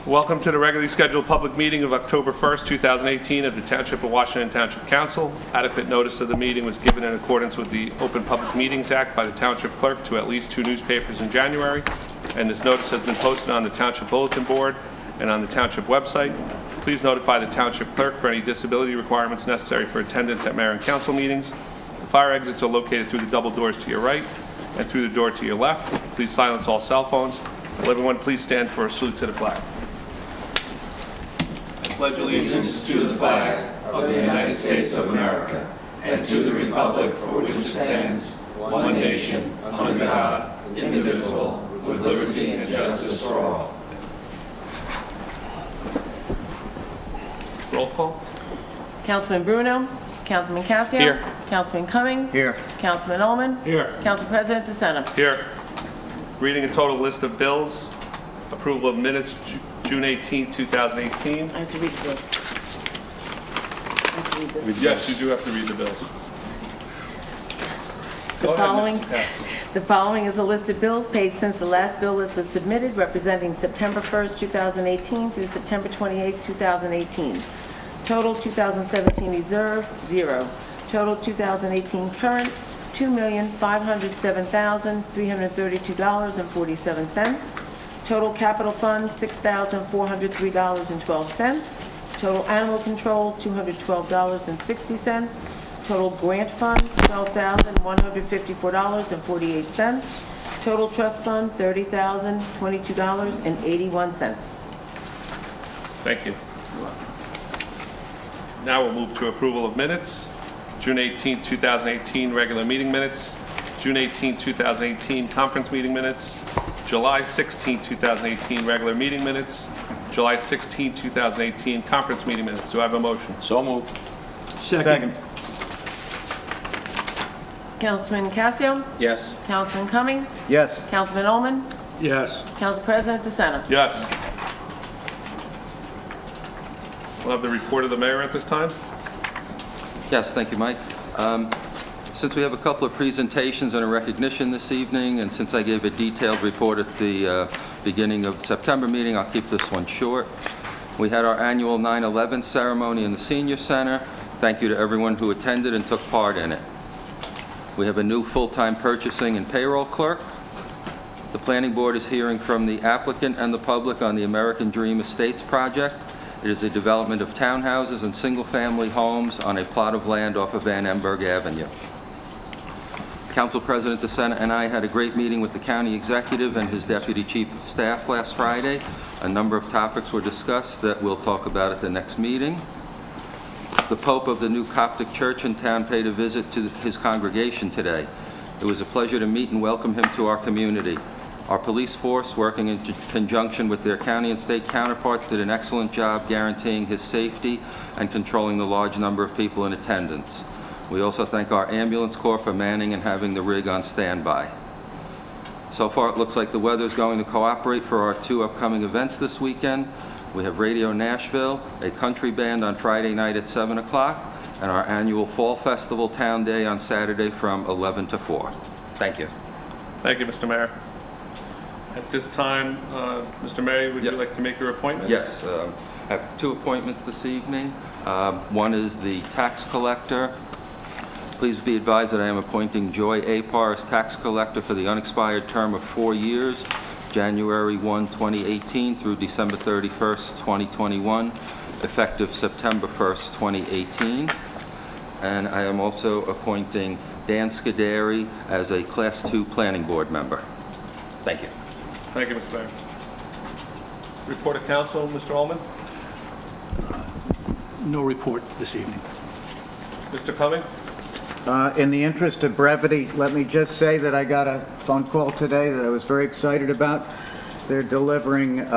Welcome to the regularly scheduled public meeting of October 1st, 2018 of the Township of Washington Township Council. Adequate notice of the meeting was given in accordance with the Open Public Meetings Act by the Township Clerk to at least 2 newspapers in January, and this notice has been posted on the Township Bulletin Board and on the Township website. Please notify the Township Clerk for any disability requirements necessary for attendance at Mayor and Council meetings. The fire exits are located through the double doors to your right and through the door to your left. Please silence all cell phones. Will everyone please stand for a salute to the flag. I pledge Allegiance to the flag of the United States of America and to the republic for which it stands, one nation, under God, indivisible, with liberty and justice for all. Roll call. Councilman Bruno. Councilman Cassio. Here. Councilman Cumming. Here. Councilman Ullman. Here. Council President DeSena. Here. Reading a total list of bills. Approval of minutes, June 18, 2018. I have to read this. I have to read this. Yes, you do have to read the bills. Go ahead, Ms. Cass. The following is a list of bills paid since the last bill list was submitted, representing September 1st, 2018 through September 28th, 2018. Total 2017 reserve, 0. Total 2018 current, $2,507,332.47. Total capital fund, $6,403.12. Total animal control, $212.60. Total grant fund, $12,154.48. Total trust fund, $30,022.81. Thank you. Now we'll move to approval of minutes. June 18, 2018 regular meeting minutes. June 18, 2018 conference meeting minutes. July 16, 2018 regular meeting minutes. July 16, 2018 conference meeting minutes. Do I have a motion? So moved. Second. Councilman Cassio. Yes. Councilman Cumming. Yes. Councilman Ullman. Yes. Council President DeSena. Yes. We'll have the report of the mayor at this time. Yes, thank you, Mike. Since we have a couple of presentations and a recognition this evening, and since I gave a detailed report at the beginning of the September meeting, I'll keep this one short. We had our annual 9/11 ceremony in the Senior Center. Thank you to everyone who attended and took part in it. We have a new full-time purchasing and payroll clerk. The Planning Board is hearing from the applicant and the public on the American Dream Estates project. It is a development of townhouses and single-family homes on a plot of land off of Van Emberg Avenue. Council President DeSena and I had a great meeting with the county executive and his deputy chief of staff last Friday. A number of topics were discussed that we'll talk about at the next meeting. The Pope of the new Coptic church in town paid a visit to his congregation today. It was a pleasure to meet and welcome him to our community. Our police force, working in conjunction with their county and state counterparts, did an excellent job guaranteeing his safety and controlling the large number of people in attendance. We also thank our ambulance corps for manning and having the rig on standby. So far, it looks like the weather's going to cooperate for our 2 upcoming events this weekend. We have Radio Nashville, a country band on Friday night at 7 o'clock, and our annual Fall Festival Town Day on Saturday from 11 to 4. Thank you. Thank you, Mr. Mayor. At this time, Mr. Mayor, would you like to make your appointment? Yes, I have 2 appointments this evening. One is the tax collector. Please be advised that I am appointing Joy Apar as tax collector for the unexpired term of 4 years, January 1, 2018 through December 31st, 2021, effective September 1st, 2018. And I am also appointing Dan Scuderi as a Class 2 Planning Board member. Thank you. Thank you, Mr. Mayor. Report of council, Mr. Ullman. No report this evening. Mr. Cumming. In the interest of brevity, let me just say that I got a phone call today that I was very excited about. They're delivering,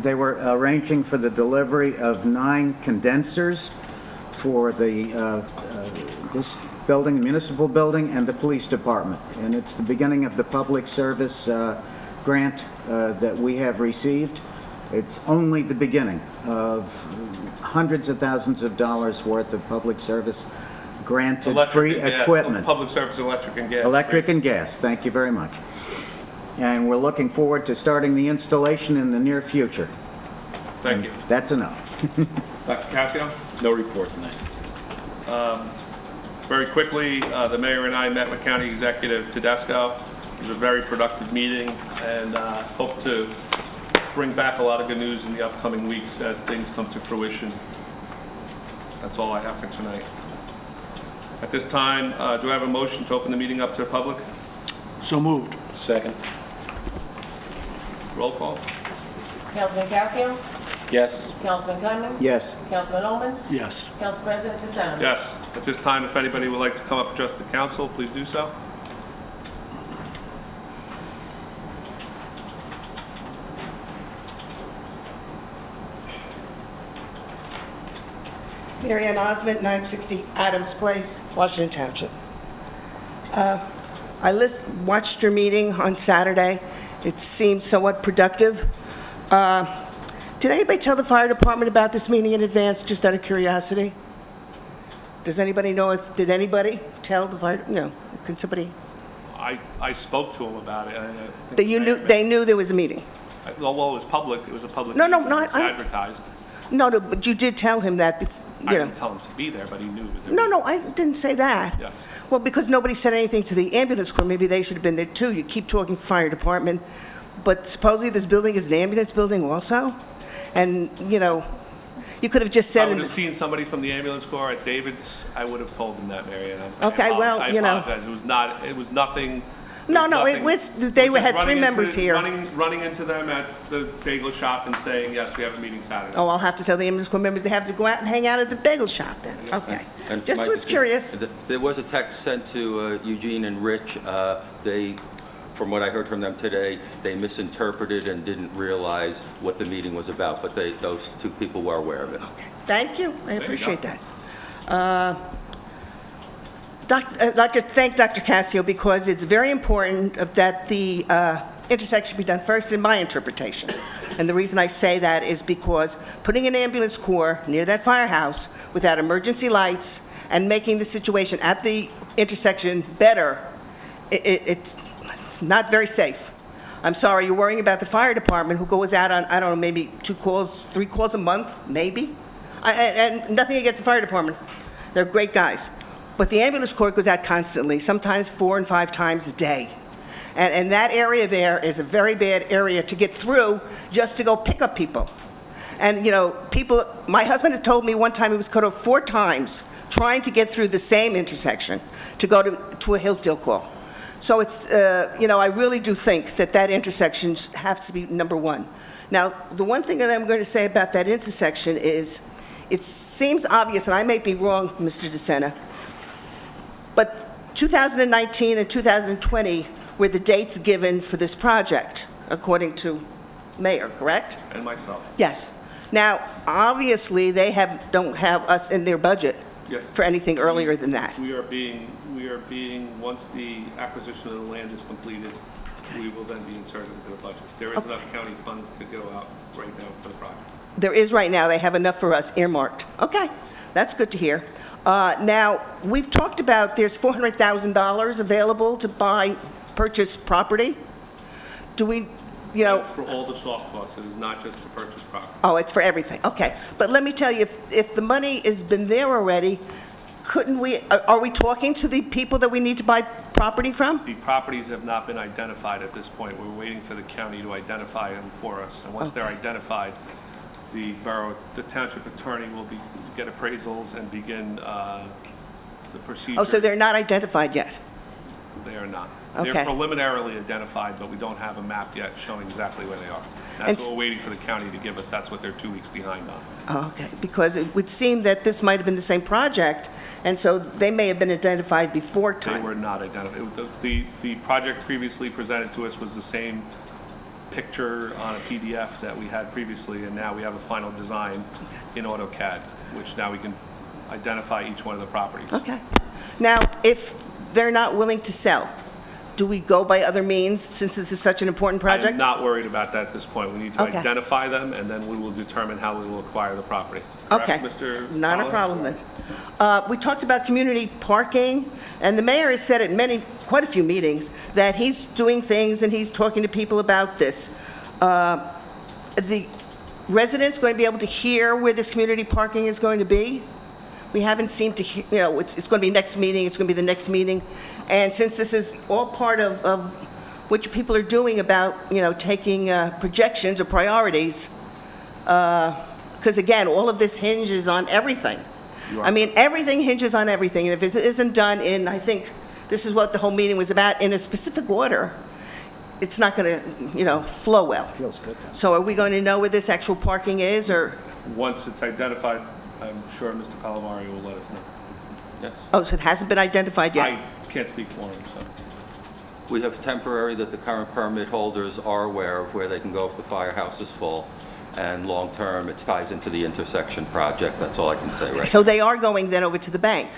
they were arranging for the delivery of 9 condensers for the this building, municipal building, and the police department. And it's the beginning of the public service grant that we have received. It's only the beginning of hundreds of thousands of dollars worth of public service granted free equipment. Public service, electric and gas. Electric and gas, thank you very much. And we're looking forward to starting the installation in the near future. Thank you. That's enough. Dr. Cassio? No report tonight. Very quickly, the mayor and I met with County Executive Tedesco. It was a very productive meeting, and hope to bring back a lot of good news in the upcoming weeks as things come to fruition. That's all I have for tonight. At this time, do I have a motion to open the meeting up to the public? So moved. Second. Roll call. Councilman Cassio? Yes. Councilman Gunman? Yes. Councilman Ullman? Yes. Council President DeSena? Yes. At this time, if anybody would like to come up address the council, please do so. Mary Ann Osmond, 960 Adams Place, Washington Township. I watched your meeting on Saturday. It seemed somewhat productive. Did anybody tell the fire department about this meeting in advance, just out of curiosity? Does anybody know did anybody tell the fire, no, can somebody? I spoke to him about it. And I think That they knew there was a meeting? Well, it was public. It was a public. No, no, meeting. no, It was advertised. No, but you did tell him that, I didn't tell him to be there, but he knew it was there. No, I didn't say that. Yes. Well, because nobody said anything to the ambulance corps, maybe they should have been there too. You keep talking fire department, but supposedly this building is an ambulance building also? And, you could have just I said... would have seen somebody from the ambulance corps at David's, I would have told them that, Mary Ann. Okay, well, I apologize. It was nothing. No, nothing- it was, We're they just had three running members into- here. Running into them at the bagel shop and saying, yes, we have a meeting Saturday. Oh, I'll have to tell the ambulance corps members they have to go out and hang out at the bagel shop then. Okay. And Just Mike, was curious. There was a text sent to Eugene and Rich. They, from what I heard from them today, they misinterpreted and didn't realize what the meeting was about, but those two people were aware of it. Okay. Thank you. I you appreciate go. that. I'd like to thank Dr. Cassio because it's very important that the intersection be done first in my interpretation. And the reason I say that is because putting an ambulance corps near that firehouse without emergency lights and making the situation at the intersection better, it's not very safe. I'm sorry, you're worrying about the fire department who goes out on, I don't know, maybe 2 calls, 3 calls a month, maybe? And nothing against the fire department. They're great guys. But the ambulance corps goes out constantly, sometimes 4 and 5 times a day. And that area there is a very bad area to get through just to go pick up people. And, people, my husband had told me one time he was cut off 4 times trying to get through the same intersection to go to a Hillsdale call. So it's, I really do think that intersection has to be number one. Now, the one thing that I'm going to say about that intersection is, it seems obvious, and I may be wrong, Mr. DeSena, but 2019 and 2020 were the dates given for this project, according to Mayor, correct? And myself. Yes. Now, obviously, they don't have us in their budget Yes. for anything earlier than that. We are being, once the acquisition of the land is completed, we will then be inserted into the budget. There is enough county funds to go out right now for the project. There is right now, they have enough for us earmarked. Okay, that's good to hear. Now, we've talked about there's $400,000 available to purchase property. Do we, It's for all the soft costs, it is not just to purchase property. Oh, it's for everything, okay. But let me tell you, if the money has been there already, are we talking to the people that we need to buy property from? The properties have not been identified at this point. We're waiting for the county to identify them for us. And once they're identified, the township attorney will get appraisals and begin the procedure. Oh, so they're not identified yet? They are not. Okay. They're preliminarily identified, but we don't have a map yet showing exactly where they are. That's what we're waiting for the county to give us. That's what they're 2 weeks behind on. Oh, okay, because it would seem that this might have been the same project, and so they may have been identified before They time. were not identified. The project previously presented to us was the same picture on a PDF that we had previously, and now we have a final design in AutoCAD, which now we can identify each one of the properties. Okay. Now, if they're not willing to sell, do we go by other means, since this is such an important I'm project? not worried about that at this point. We need to Okay. identify them, and then we will determine how we will acquire the property. Correct, Okay. Mr. Not a Collins? problem then. We talked about community parking, and the mayor has said at quite a few meetings that he's doing things and he's talking to people about this. residents going to be able to hear where this community parking is going to be? We haven't seemed to, it's going to be next meeting, it's going to be the next meeting. And since this is all part of what you people are doing about, taking projections or priorities, because again, all of this hinges on everything. I mean, everything hinges on everything. And if it isn't done in, I think this is what the whole meeting was about, in a specific order, it's not going to, flow well. Feels good, though. So are we going to know where this actual parking is, or? Once it's identified, I'm sure Mr. Calamari will let us know. Yes. Oh, so it hasn't been identified yet? I can't speak for him, so. We have temporary that the current permit holders are aware of where they can go if the firehouse is full. And long-term, it ties into the intersection project. That's all I can say right So they are going then over to the bank?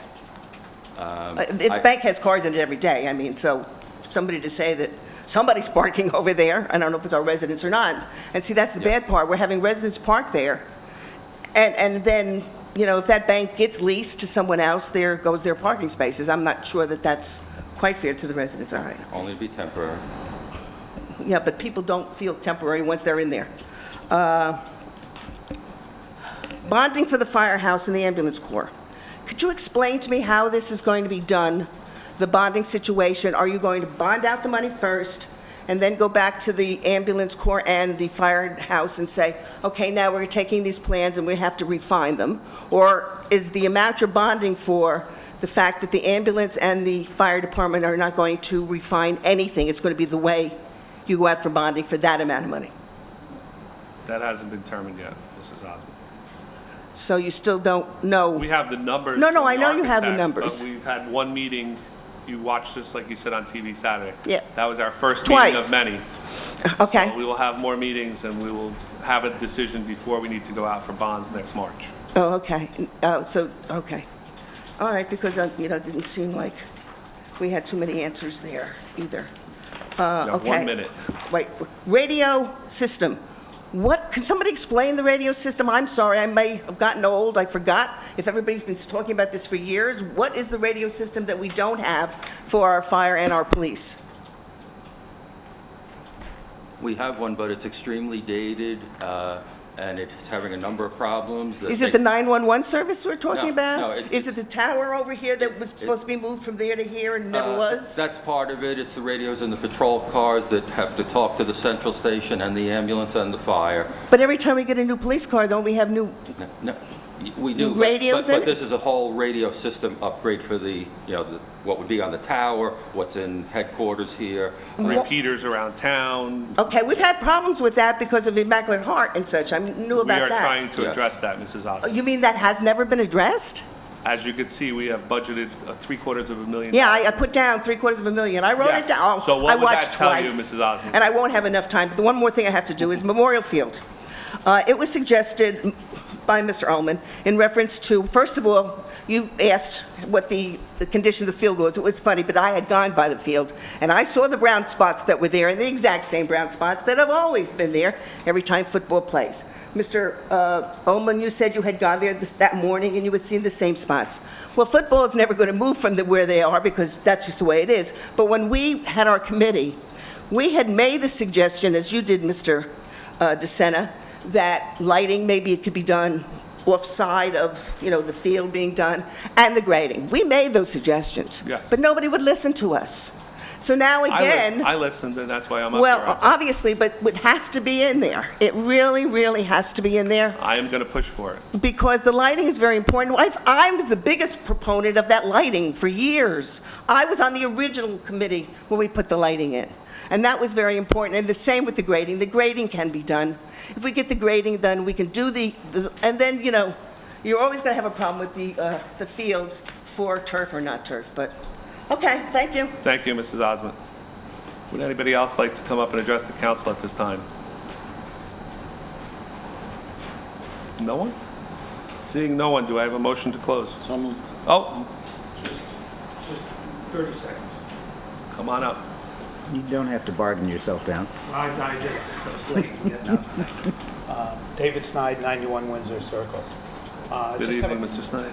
Its I- bank has cars in it every day. I mean, so somebody to say that somebody's parking over there, I don't know if it's our residents or not. And see, that's the Yeah. bad part. We're having residents park there. And then, if that bank gets leased to someone else, there goes their parking spaces. I'm not sure that that's quite fair to the residents. All right. Only be temporary. Yeah, but people don't feel temporary once they're in there. Bonding for the firehouse and the ambulance corps. Could you explain to me how this is going to be done, the bonding situation? Are you going to bond out the money first and then go back to the ambulance corps and the firehouse and say, okay, now we're taking these plans and we have to refine them? Or is the amount you're bonding for the fact that the ambulance and the fire department are not going to refine anything? It's going to be the way you go out for bonding for that amount of money. That hasn't been determined yet, Mrs. Osmond. So you still don't know? We have the numbers. No, from I the know you have the architect, numbers. But we've had one meeting, you watched this like you said on TV Saturday. Yeah. That was our first meeting Twice. of many. Okay. So we will have more meetings and we will have a decision before we need to go out for bonds next March. Oh, okay. Okay. All right, because, it didn't seem like we had too many answers there either. You have Okay. 1 minute. Wait, radio system. Can somebody explain the radio system? I'm sorry, I may have gotten old, I forgot. If everybody's been talking about this for years, what is the radio system that we don't have for our fire and our police? We have one, but it's extremely dated, and it's having a number of problems. that Is it make- the 911 service we're talking No, about? no, Is it the tower over here that was supposed to be moved from there to here and never was? That's part of it. It's the radios in the patrol cars that have to talk to the central station and the ambulance and the fire. But every time we get a new police car, don't we have new? No, we do. Radios in But it? this is a whole radio system upgrade for what would be on the tower, what's in headquarters here. Repeaters around town. Okay, we've had problems with that because of Immaculate Heart and such. I knew We about are that. trying to Yes. address that, Mrs. Osmond. You mean that has never been addressed? As you can see, we have budgeted $750,000. Yeah, I put down $750,000. I wrote Yes. it down. So what I would that watched tell you, twice. Mrs. Osmond? And I won't have enough time. But the one more thing I have to do is Memorial Field. It was suggested by Mr. Ullman in reference to, first of all, you asked what the condition of the field was. It was funny, but I had gone by the field, and I saw the brown spots that were there, and the exact same brown spots that have always been there every time football plays. Mr. Ullman, you said you had gone there that morning, and you had seen the same spots. Well, football is never going to move from where they are, because that's just the way it is. But when we had our committee, we had made the suggestion, as you did, Mr. DeSena, that lighting, maybe it could be done off-side of, the field being done, and the grading. We made those suggestions. Yes. But nobody would listen to us. So now again, I listened, and that's why I'm up well, here. obviously, but it has to be in there. It really, really has to be in there, I am going to push for it. because the lighting is very important. I was the biggest proponent of that lighting for years. I was on the original committee when we put the lighting in. And that was very important, and the same with the grading. The grading can be done. If we get the grading done, we can do and then, you're always going to have a problem with the fields for turf or not turf, but, okay, thank you. Thank you, Mrs. Osmond. Would anybody else like to come up and address the council at this time? No one? Seeing no one, do I have a motion to close? So moved. Oh, Just 30 seconds. come on up. You don't have to bargain yourself down. I just was late getting out tonight. David Snide, 91 Windsor Circle. Good Just have evening, a- Mr. Snyder.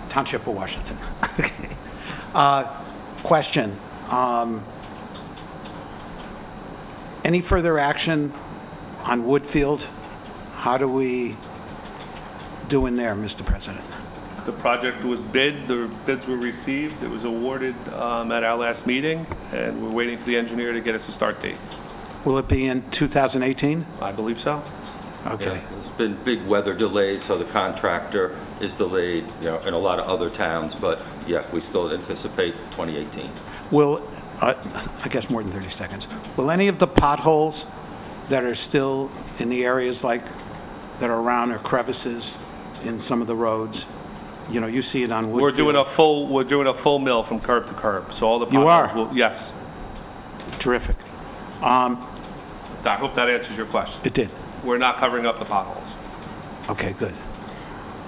Township of Washington. Okay. Question. Any further action on Woodfield How do we do in there, Mr. President? The project was bid, the bids were received, it was awarded at our last meeting, and we're waiting for the engineer to get us a start date. Will it be in 2018? I believe so. Okay. Yeah, there's been big weather delays, so the contractor is delayed, in a lot of other towns, but yeah, we still anticipate 2018. Will, I guess more than 30 seconds, will any of the potholes that are still in the areas like, that are around or crevices in some of the roads, you see it on Woodfield? We're doing a full mill from curb to curb, so all the You are? potholes will, yes. Terrific. I hope that answers your question. It did. We're not covering up the potholes. Okay, good.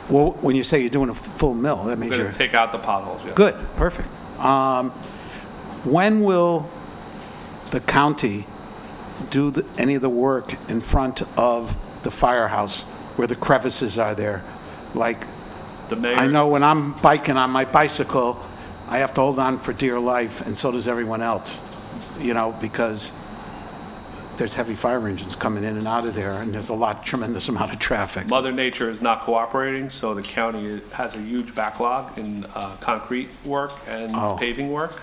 Well, when you say you're doing a full mill, that means We're you're... going to take out the potholes, yes. Good, perfect. When will the county do any of the work in front of the firehouse where the crevices are there? Like, The mayor. I know when I'm biking on my bicycle, I have to hold on for dear life, and so does everyone else, because there's heavy fire engines coming in and out of there, and there's tremendous amount of traffic. Mother Nature is not cooperating, so the county has a huge backlog in concrete work and Oh. paving work.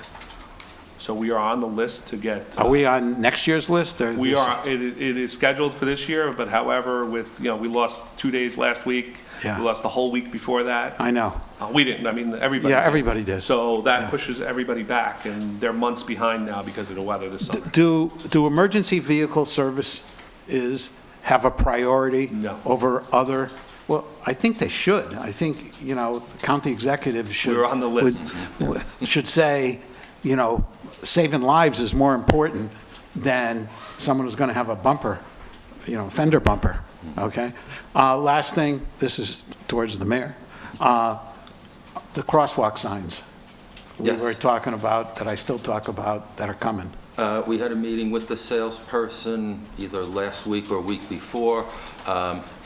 So we are on the list to get. Are we on next year's list? Or We this- are, it is scheduled for this year, but however, with, we lost 2 days last week. Yeah. We lost the whole week before that. I know. We didn't, everybody. Yeah, did. everybody did. So that Yeah. pushes everybody back, and they're months behind now because of the weather this summer. Do emergency vehicle services have a priority No. over other? Well, I think they should. I think, the county executive should. We're on the list. Should say, saving lives is more important than someone who's going to have a bumper, fender bumper, okay? Last thing, this is towards the mayor. The crosswalk signs Yes. we were talking about, that I still talk about, that are coming. We had a meeting with the salesperson either last week or week before.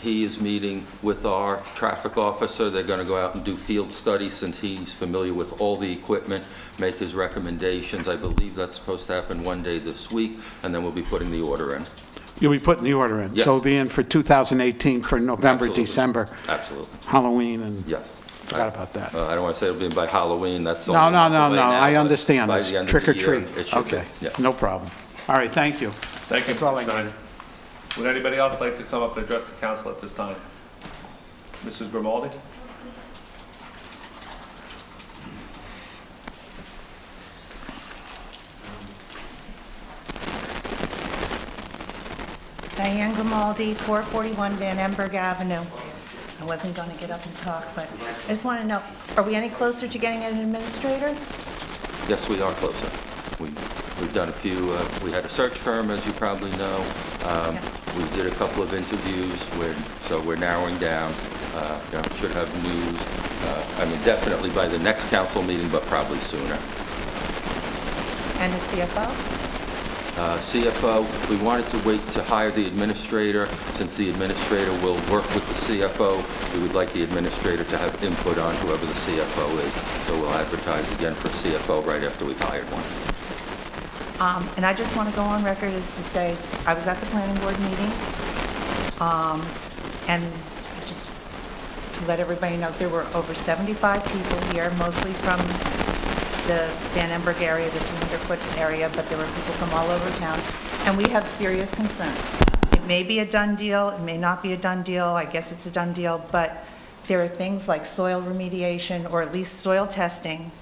He is meeting with our traffic officer. They're going to go out and do field studies since he's familiar with all the equipment, make his recommendations. I believe that's supposed to happen one day this week, and then we'll be putting the order in. You'll be putting the order in? Yes. So it'll be in for 2018 for November, Absolutely. December, Absolutely, Halloween, and yeah. forgot about that. I don't want to say it'll be in by Halloween, that's No, only a no, month no, away no, now, I but understand. by It's the end of trick the or year, treat. it should be. Okay, Yeah. no problem. All right, thank you. Thank you, That's all I Mr. need. Schneider. Would anybody else like to come up and address the council at this time? Mrs. Grimaldi? Diane Grimaldi, 441 Van Emberg Avenue. I wasn't going to get up and talk, but I just want to know, are we any closer to getting an administrator? Yes, we are closer. We've done a few, we had a search firm, as you probably know. We did a couple of interviews, so we're narrowing down. Should have news, definitely by the next council meeting, but probably sooner. And the CFO? CFO, we wanted to wait to hire the administrator. Since the administrator will work with the CFO, we would like the administrator to have input on whoever the CFO is. So we'll advertise again for CFO right after we've hired one. And I just want to go on record as to say, I was at the planning board meeting, and just to let everybody know, there were over 75 people here, mostly from the Van Emberg area, the 200-foot area, but there were people from all over town, and we have serious concerns. It may be a done deal, it may not be a done deal, I guess it's a done deal, but there are things like soil remediation, or at least soil testing,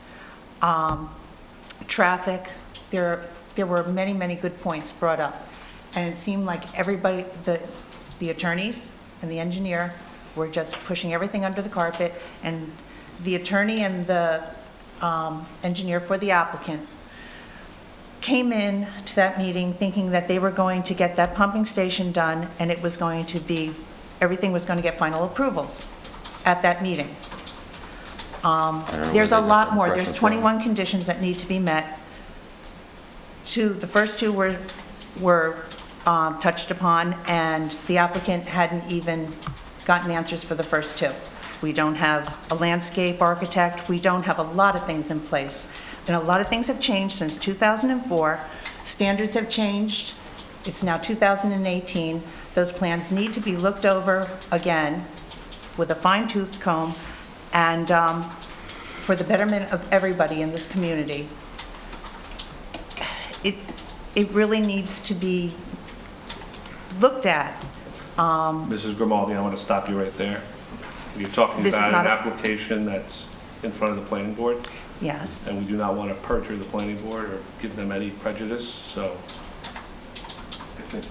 traffic. There were many, many good points brought up, and it seemed like everybody, the attorneys and the engineer were just pushing everything under the carpet, and the attorney and the engineer for the applicant came in to that meeting thinking that they were going to get that pumping station done, and it was going to be, everything was going to get final approvals at that meeting. know There's where a they got lot that more. There's impression from. 21 conditions that need to be met. The first two were touched upon, and the applicant hadn't even gotten answers for the first two. We don't have a landscape architect, we don't have a lot of things in place. And a lot of things have changed since 2004. Standards have changed, It's now 2018. Those plans need to be looked over again with a fine-tooth comb and for the betterment of everybody in this community. It really needs to be looked at. Mrs. Grimaldi, I want to stop you right there. You're talking This is about not an a- application that's in front of the planning board, Yes. and we do not want to perjure the planning board or give them any prejudice, so I think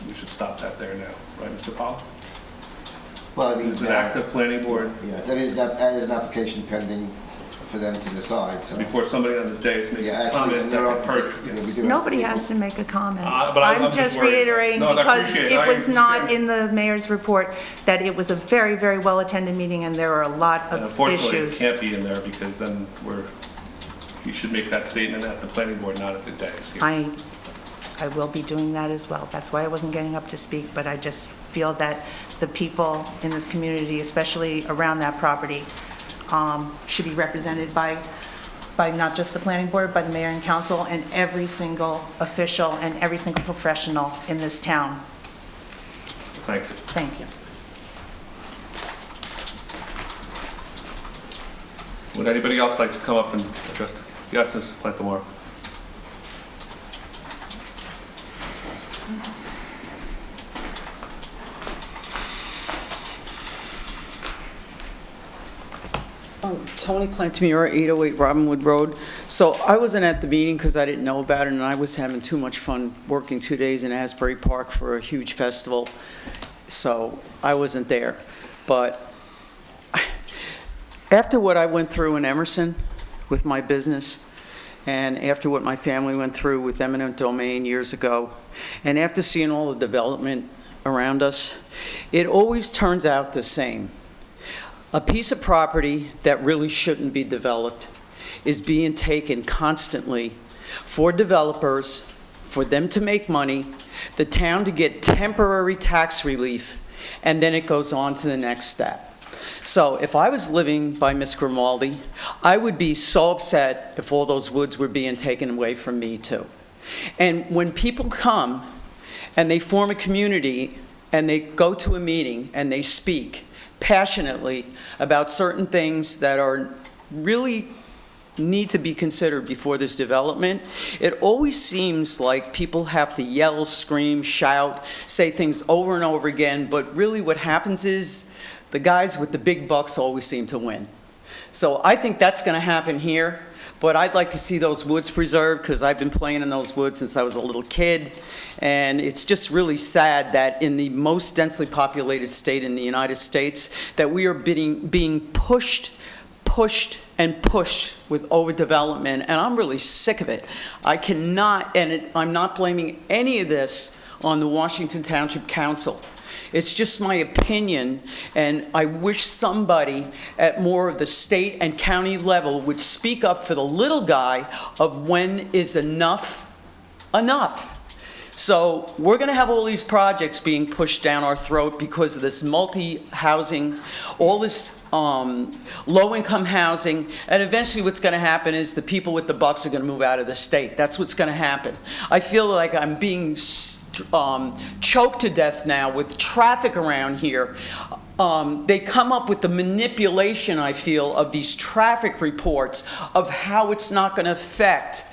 we should stop that there now, right, Mr. Powell? Well, I mean, It's an active planning board. yeah, that is an application pending for them to decide, so. Before somebody on this dais makes Yeah, a actually, comment, and there that's a are, perjury. yeah, we Yes. do have- Nobody has to make a comment. But I'm I'm just just worried. reiterating, No, I because appreciate it. it I was not understand. in the mayor's report, that it was a very, very well-attended meeting, and there are a lot And of unfortunately, it issues. can't be in there because then you should make that statement at the planning board, not at the dais here. I will be doing that as well. That's why I wasn't getting up to speak, but I just feel that the people in this community, especially around that property, should be represented by not just the planning board, by the mayor and council, and every single official and every single professional in this town. Thank you. Thank you. Would anybody else like to come up and address? Yes, Mrs. Plantamore. Tony Plantamura, 808 Robinwood Road. So I wasn't at the meeting because I didn't know about it, and I was having too much fun working 2 days in Asbury Park for a huge festival, so I wasn't there. But after what I went through in Emerson with my business, and after what my family went through with eminent domain years ago, and after seeing all the development around us, it always turns out the same. A piece of property that really shouldn't be developed is being taken constantly for developers, for them to make money, the town to get temporary tax relief, and then it goes on to the next step. So if I was living by Miss Grimaldi, I would be so upset if all those woods were being taken away from me too. And when people come and they form a community and they go to a meeting and they speak passionately about certain things that are really need to be considered before this development, it always seems like people have to yell, scream, shout, say things over and over again, but really what happens is the guys with the big bucks always seem to win. So I think that's going to happen here, but I'd like to see those woods preserved because I've been playing in those woods since I was a little kid, and it's just really sad that in the most densely populated state in the United States that we are being pushed with overdevelopment, and I'm really sick of it. I cannot, I'm not blaming any of this on the Washington Township Council. It's just my opinion, and I wish somebody at more of the state and county level would speak up for the little guy of when is enough enough. So we're going to have all these projects being pushed down our throat because of this multi-housing, all this low-income housing, and eventually what's going to happen is the people with the bucks are going to move out of the state. That's what's going to happen. I feel like I'm being choked to death now with traffic around here. They come up with the manipulation, I feel, of these traffic reports of how it's not going to affect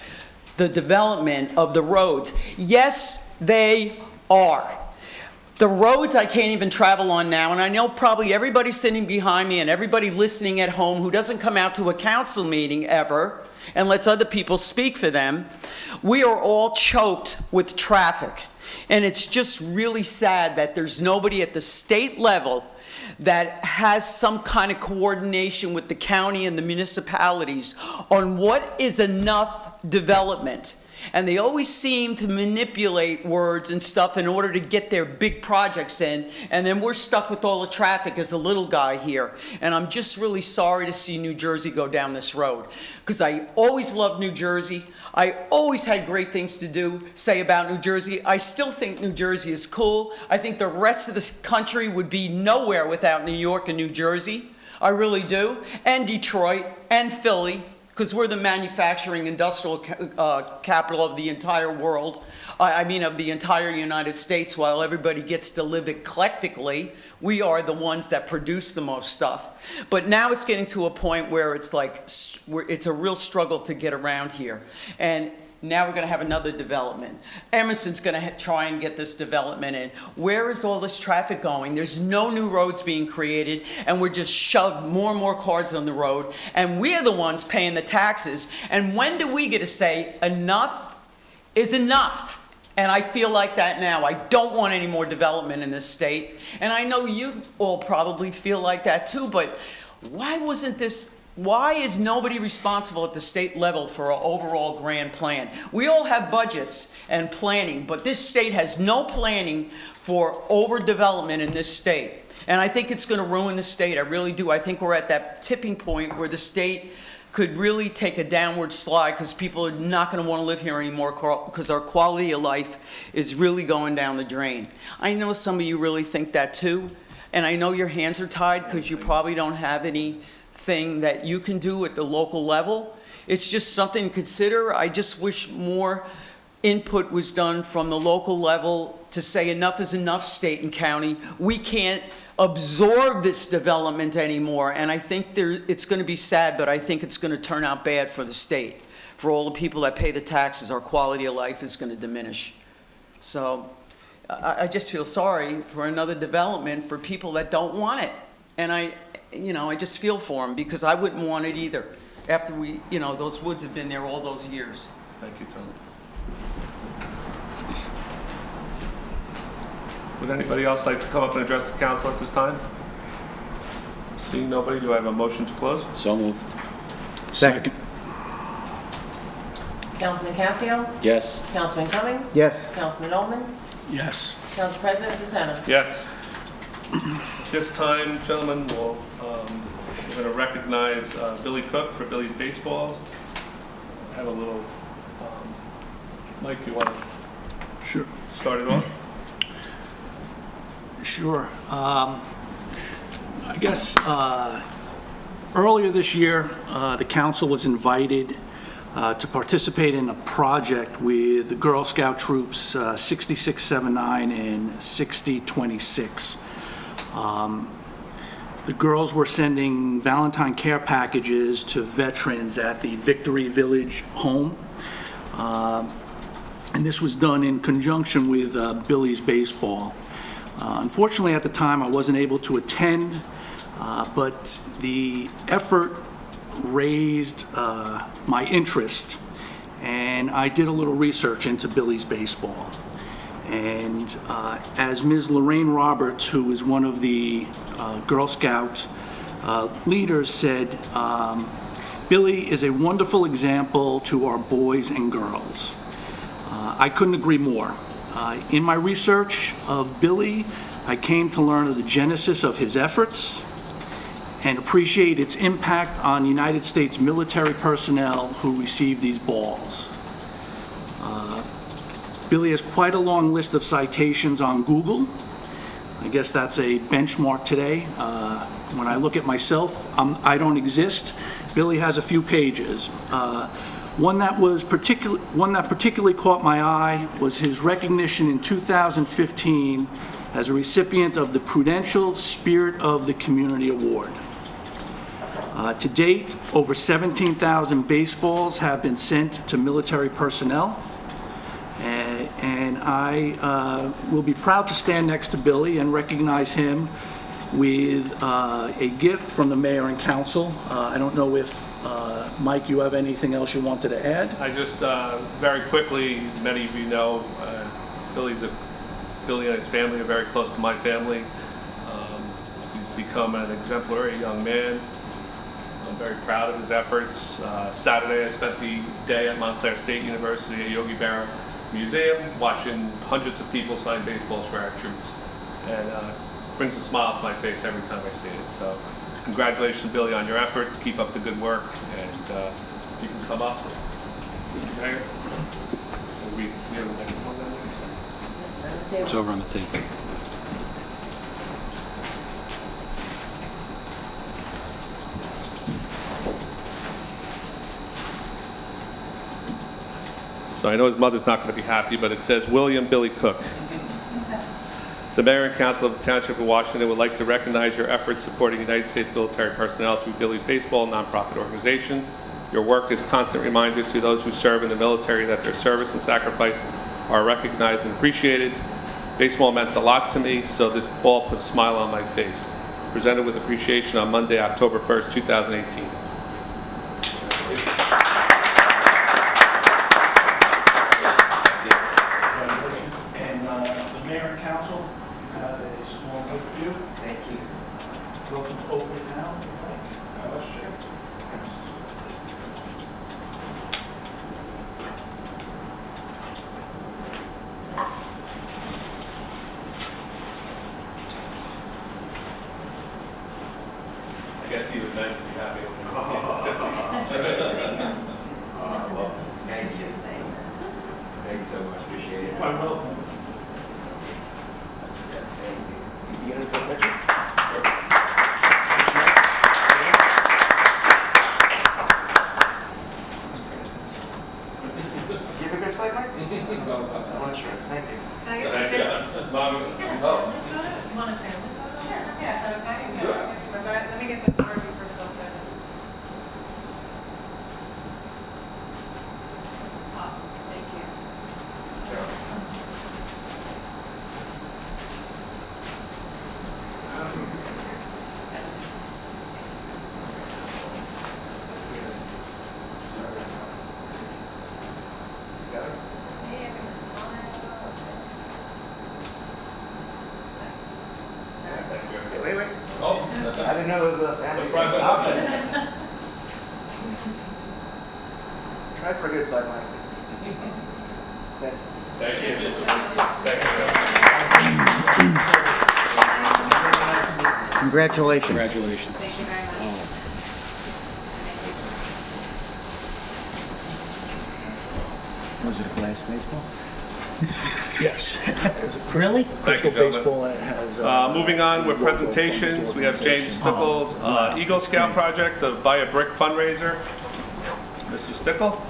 the development of the roads. Yes, they are. The roads I can't even travel on now, and I know probably everybody sitting behind me and everybody listening at home who doesn't come out to a council meeting ever and lets other people speak for them, we are all choked with traffic. And it's just really sad that there's nobody at the state level that has some kind of coordination with the county and the municipalities on what is enough development. And they always seem to manipulate words and stuff in order to get their big projects in, and then we're stuck with all the traffic as a little guy here. And I'm just really sorry to see New Jersey go down this road, because I always loved New Jersey. I always had great things to say about New Jersey. I still think New Jersey is cool. I think the rest of this country would be nowhere without New York and New Jersey. I really do. And Detroit and Philly. because we're the manufacturing industrial capital of the entire world. I mean, of the entire United States. While everybody gets to live eclectically, we are the ones that produce the most stuff. But now it's getting to a point where it's like, it's a real struggle to get around here. And now we're going to have another development. Emerson's going to try and get this development in. Where is all this traffic going? There's no new roads being created, and we're just shoved more and more cars on the road, and we're the ones paying the taxes. And when do we get to say enough is enough? And I feel like that now. I don't want any more development in this state. And I know you all probably feel like that too, but why is nobody responsible at the state level for our overall grand plan? We all have budgets and planning, but this state has no planning for overdevelopment in this state. And I think it's going to ruin the state. I really do. I think we're at that tipping point where the state could really take a downward slide, because people are not going to want to live here anymore, because our quality of life is really going down the drain. I know some of you really think that too, and I know your hands are tied because you probably don't have anything that you can do at the local level. It's just something to consider. I just wish more input was done from the local level to say enough is enough, state and county. We can't absorb this development anymore, and I think it's going to be sad, but I think it's going to turn out bad for the state. For all the people that pay the taxes, our quality of life is going to diminish. So I just feel sorry for another development for people that don't want it, and I just feel for them, because I wouldn't want it either after those woods have been there all those years. Thank you, Tony. Would anybody else like to come up and address the council at this time? Seeing nobody, do I have a motion to close? So moved. Second. Councilman Casio? Yes. Councilman Cumming? Yes. Councilman Ullman? Yes. Council President DeSena? Yes. This time, gentlemen, we're going to recognize Billy Cook for Billy's Baseballs. Have a little, Mike, you want to Sure. start it off? Sure. I guess earlier this year, the council was invited to participate in a project with the Girl Scout troops 6679 and 6026. The girls were sending Valentine care packages to veterans at the Victory Village home. And this was done in conjunction with Billy's Baseball. Unfortunately, at the time, I wasn't able to attend, but the effort raised my interest, and I did a little research into Billy's Baseball. And as Ms. Lorraine Roberts, who is one of the Girl Scout leaders, said, Billy is a wonderful example to our boys and girls. I couldn't agree more. In my research of Billy, I came to learn of the genesis of his efforts and appreciate its impact on United States military personnel who received these balls. Billy has quite a long list of citations on Google. I guess that's a benchmark today. When I look at myself, I don't exist. Billy has a few pages. One that particularly caught my eye was his recognition in 2015 as a recipient of the Prudential Spirit of the Community Award. To date, over 17,000 baseballs have been sent to military personnel, and I will be proud to stand next to Billy and recognize him with a gift from the mayor and council. I don't know if Mike, you have anything else you wanted to add? I just, very quickly, many of you know, Billy and his family are very close to my family. He's become an exemplary young man. I'm very proud of his efforts. Saturday, I spent the day at Montclair State University at Yogi Berra Museum watching hundreds of people sign baseballs for our troops. And brings a smile to my face every time I see it. So congratulations, Billy, on your effort. Keep up the good work. And you can come up, Mr. Mayor. We have the next one then? It's over on the table. So I know his mother's not going to be happy, but it says William Billy Cook. The Mayor and Council of the Township of Washington would like to recognize your efforts supporting United States military personnel through Billy's Baseball, a nonprofit organization. Your work is a constant reminder to those who serve in the military that their service and sacrifice are recognized and appreciated. Baseball meant a lot to me, so this ball put a smile on my face. Presented with appreciation on Monday, October 1st, 2018. And the mayor and council have a small gift for you. Thank you. Welcome to Oakland Town. I guess he was meant to be happy. Well, thank you. Thank you so much. Appreciate it. Quite welcome. Thank you. You get it for a picture? Do you have a good slide, Mike? I'm not sure. Thank you. Mom, Let me get the card before Phil said it. Awesome, thank you. Hey, everyone, smile. Nice. Wait. oh, I didn't know there was a family private option. Try for a good slide, Mike, please. Thank you. thank you. Congratulations. Congratulations. Thank you very much. Was it a glass baseball? Yes. Really? Thank you, gentlemen. And it has, Moving on with presentations, we have James Stickles, Eagle Scout Project, the Buy a Brick fundraiser. Mr. Stickle?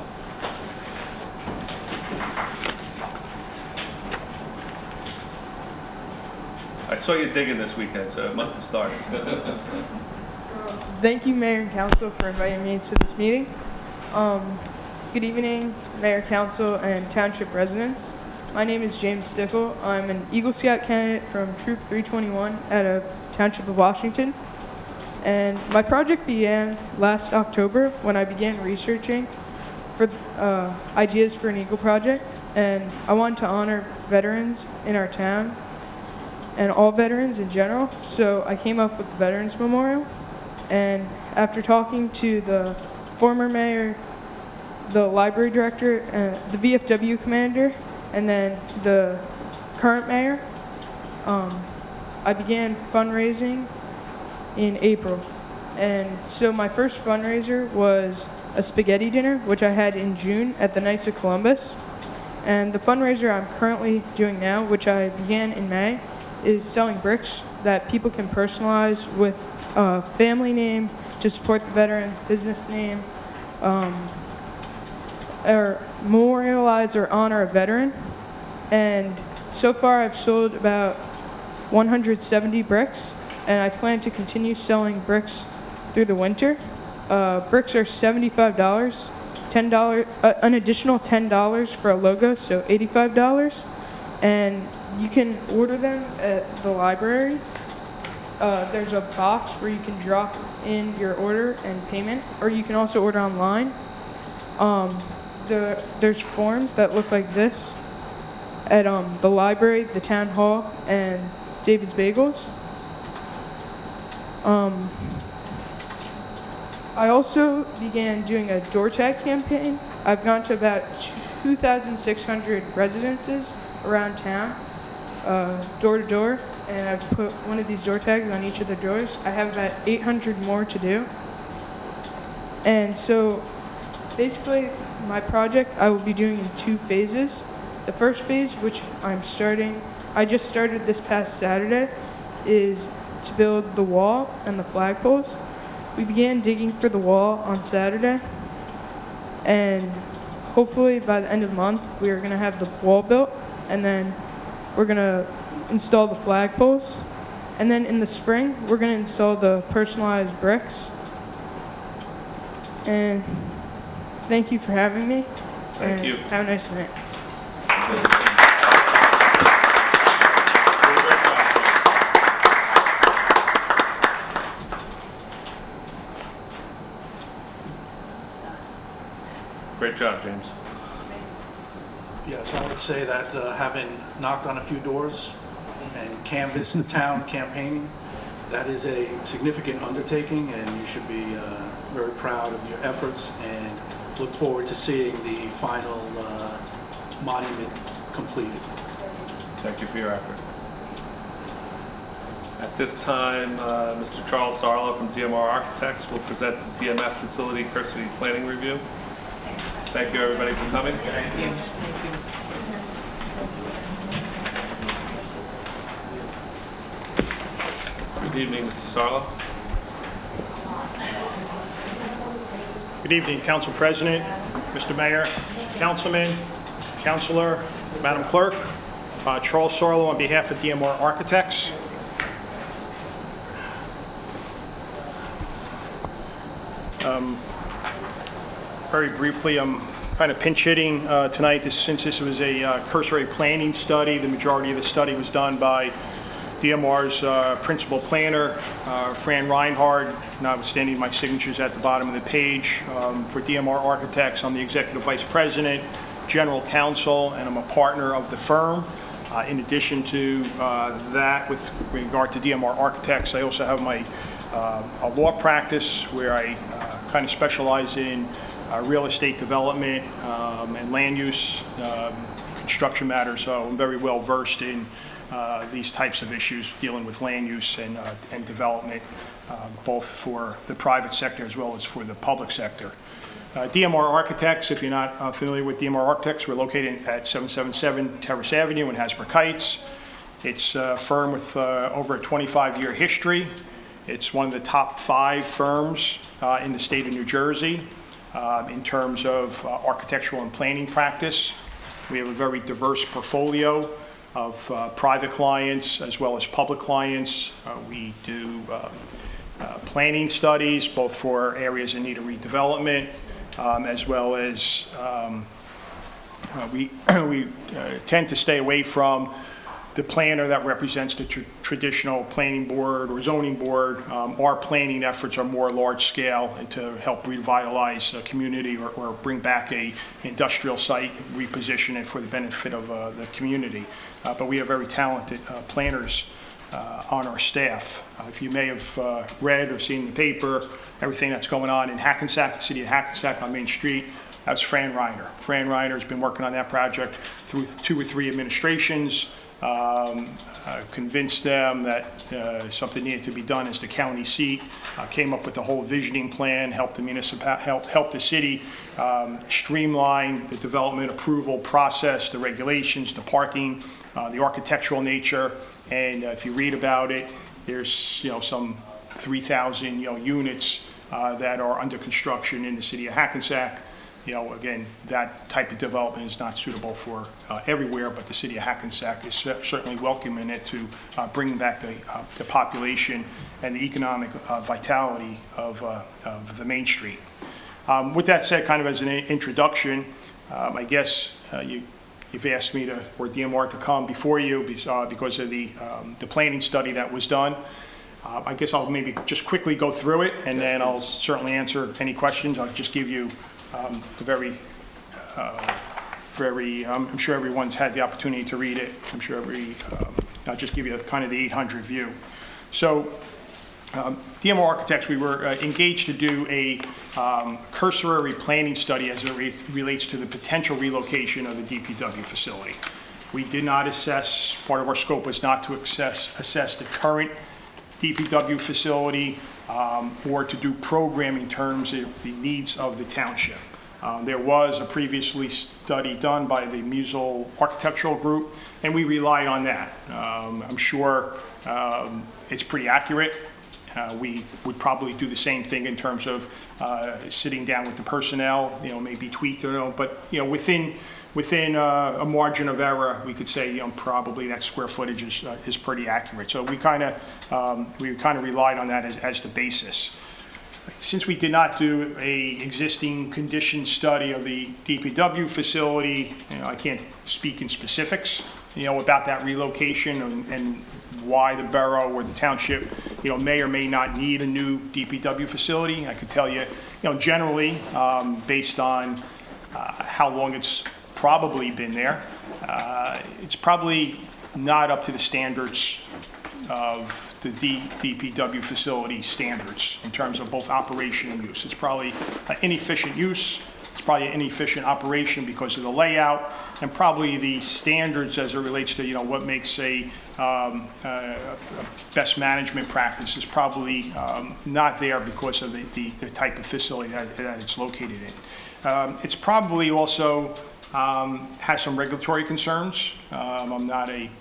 I saw you digging this weekend, so it must have started. Thank you, Mayor and Council, for inviting me to this meeting. Good evening, Mayor, Council, and Township residents. My name is James Stickle. I'm an Eagle Scout candidate from Troop 321 out of Township of Washington. And my project began last October when I began researching for ideas for an Eagle project. And I wanted to honor veterans in our town and all veterans in general. So I came up with the Veterans Memorial. And after talking to the former mayor, the library director, the VFW commander, and then the current mayor, I began fundraising in April. And so my first fundraiser was a spaghetti dinner, which I had in June at the Knights of Columbus. And the fundraiser I'm currently doing now, which I began in May, is selling bricks that people can personalize with a family name to support the veterans' business name, or memorialize or honor a veteran. And so far I've sold about 170 bricks, and I plan to continue selling bricks through the winter. Bricks are $75, $10, an additional $10 for a logo, so $85. And you can order them at the library. There's a box where you can drop in your order and payment, or you can also order online. There's forms that look like this at the library, the town hall, and David's Bagels. I also began doing a door tag campaign. I've gone to about 2,600 residences around town, door to door, and I've put one of these door tags on each of the doors. I have about 800 more to do. And so basically my project I will be doing in 2 phases. The first phase, which I just started this past Saturday, is to build the wall and the flagpoles. We began digging for the wall on Saturday, and hopefully by the end of the month, we are going to have the wall built, and then we're going to install the flagpoles. And then in the spring, we're going to install the personalized bricks. And thank you for having me. Thank and you. Have a nice night. Great job, James. Yes, I would say that having knocked on a few doors and canvassed the town campaigning, that is a significant undertaking, and you should be very proud of your efforts and look forward to seeing the final monument completed. Thank you for your effort. At this time, Mr. Charles Sarlo from DMR Architects will present the DMF Facility Cursory Planning Review. Thank you, everybody, for coming. Good evening, Mr. Sarlo. Good evening, Council President, Mr. Mayor, Councilman, Councilor, Madam Clerk. Charles Sarlo on behalf of DMR Architects. Very briefly, I'm kind of pinch hitting tonight since this was a cursory planning study. The majority of the study was done by DMR's principal planner, Fran Reinhardt, notwithstanding my signatures at the bottom of the page. For DMR Architects, I'm the Executive Vice President, General Counsel, and I'm a partner of the firm. In addition to that, with regard to DMR Architects, I also have my a law practice where I kind of specialize in real estate development and land use, construction matters, so I'm very well versed in these types of issues dealing with land use and development, both for the private sector as well as for the public sector. DMR Architects, if you're not familiar with DMR Architects, we're located at 777 Terrace Avenue in Hasbrook Heights. It's a firm with over a 25-year history. It's one of the top 5 firms in the state of New Jersey in terms of architectural and planning practice. We have a very diverse portfolio of private clients as well as public clients. We do planning studies, both for areas in need of redevelopment, as well as we tend to stay away from the planner that represents the traditional planning board or zoning board. Our planning efforts are more large scale and to help revitalize a community or bring back a industrial site, reposition it for the benefit of the community. But we have very talented planners on our staff. If you may have read or seen the paper, everything that's going on in Hackensack, the city of Hackensack on Main Street, that's Fran Reiner. Fran Reiner has been working on that project through 2 or 3 administrations. Convinced them that something needed to be done as the county seat, came up with the whole visioning plan, helped the city streamline the development approval process, the regulations, the parking, the architectural nature, and if you read about it, there's some 3,000 units that are under construction in the city of Hackensack. Again, that type of development is not suitable for everywhere, but the city of Hackensack is certainly welcoming it to bring back the population and the economic vitality of the Main Street. With that said, kind of as an introduction, I guess you've asked me or DMR to come before you because of the planning study that was done. I guess I'll maybe just quickly go through it, and then I'll certainly answer any questions. I'll just give you the I'm sure everyone's had the opportunity to read it. I'm sure I'll just give you kind of the 800 view. So DMR Architects, we were engaged to do a cursory planning study as it relates to the potential relocation of the DPW facility. We did not assess, part of our scope was not to assess the current DPW facility or to do programming in terms of the needs of the township. There was a previously study done by the Musel Architectural Group, and we relied on that. I'm sure it's pretty accurate, We would probably do the same thing in terms of sitting down with the personnel, maybe tweak, but, within a margin of error, we could say, probably that square footage is pretty accurate. So we kind of relied on that as the basis. Since we did not do a existing condition study of the DPW facility, I can't speak in specifics, about that relocation and why the borough or the township, may or may not need a new DPW facility. I could tell you, generally, based on how long it's probably been there, it's probably not up to the standards of the DPW facility standards in terms of both operation and use. It's probably an inefficient use. It's probably an inefficient operation because of the layout and probably the standards as it relates to, what makes a best management practice is probably not there because of the type of facility that it's located in. It's probably also has some regulatory concerns. I'm not a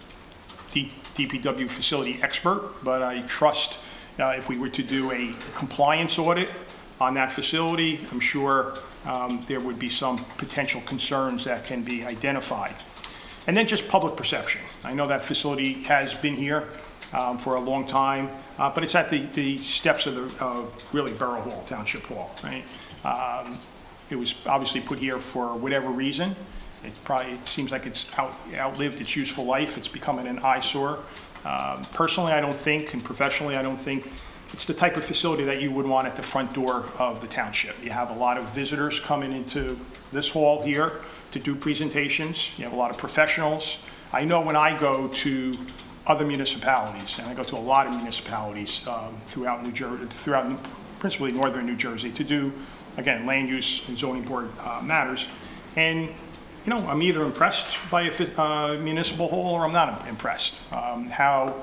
DPW facility expert, but I trust if we were to do a compliance audit on that facility, I'm sure there would be some potential concerns that can be identified. And then just public perception. I know that facility has been here for a long time, but it's at the steps of really Borough Hall, Township Hall, right? It was obviously put here for whatever reason. It seems like it's outlived its useful life. It's becoming an eyesore. Personally, I don't think, and professionally, I don't think it's the type of facility that you would want at the front door of the township. You have a lot of visitors coming into this hall here to do presentations. You have a lot of professionals. I know when I go to other municipalities, and I go to a lot of municipalities throughout New Jersey, principally northern New Jersey, to do, again, land use and zoning board matters. And I'm either impressed by a municipal hall or I'm not impressed. How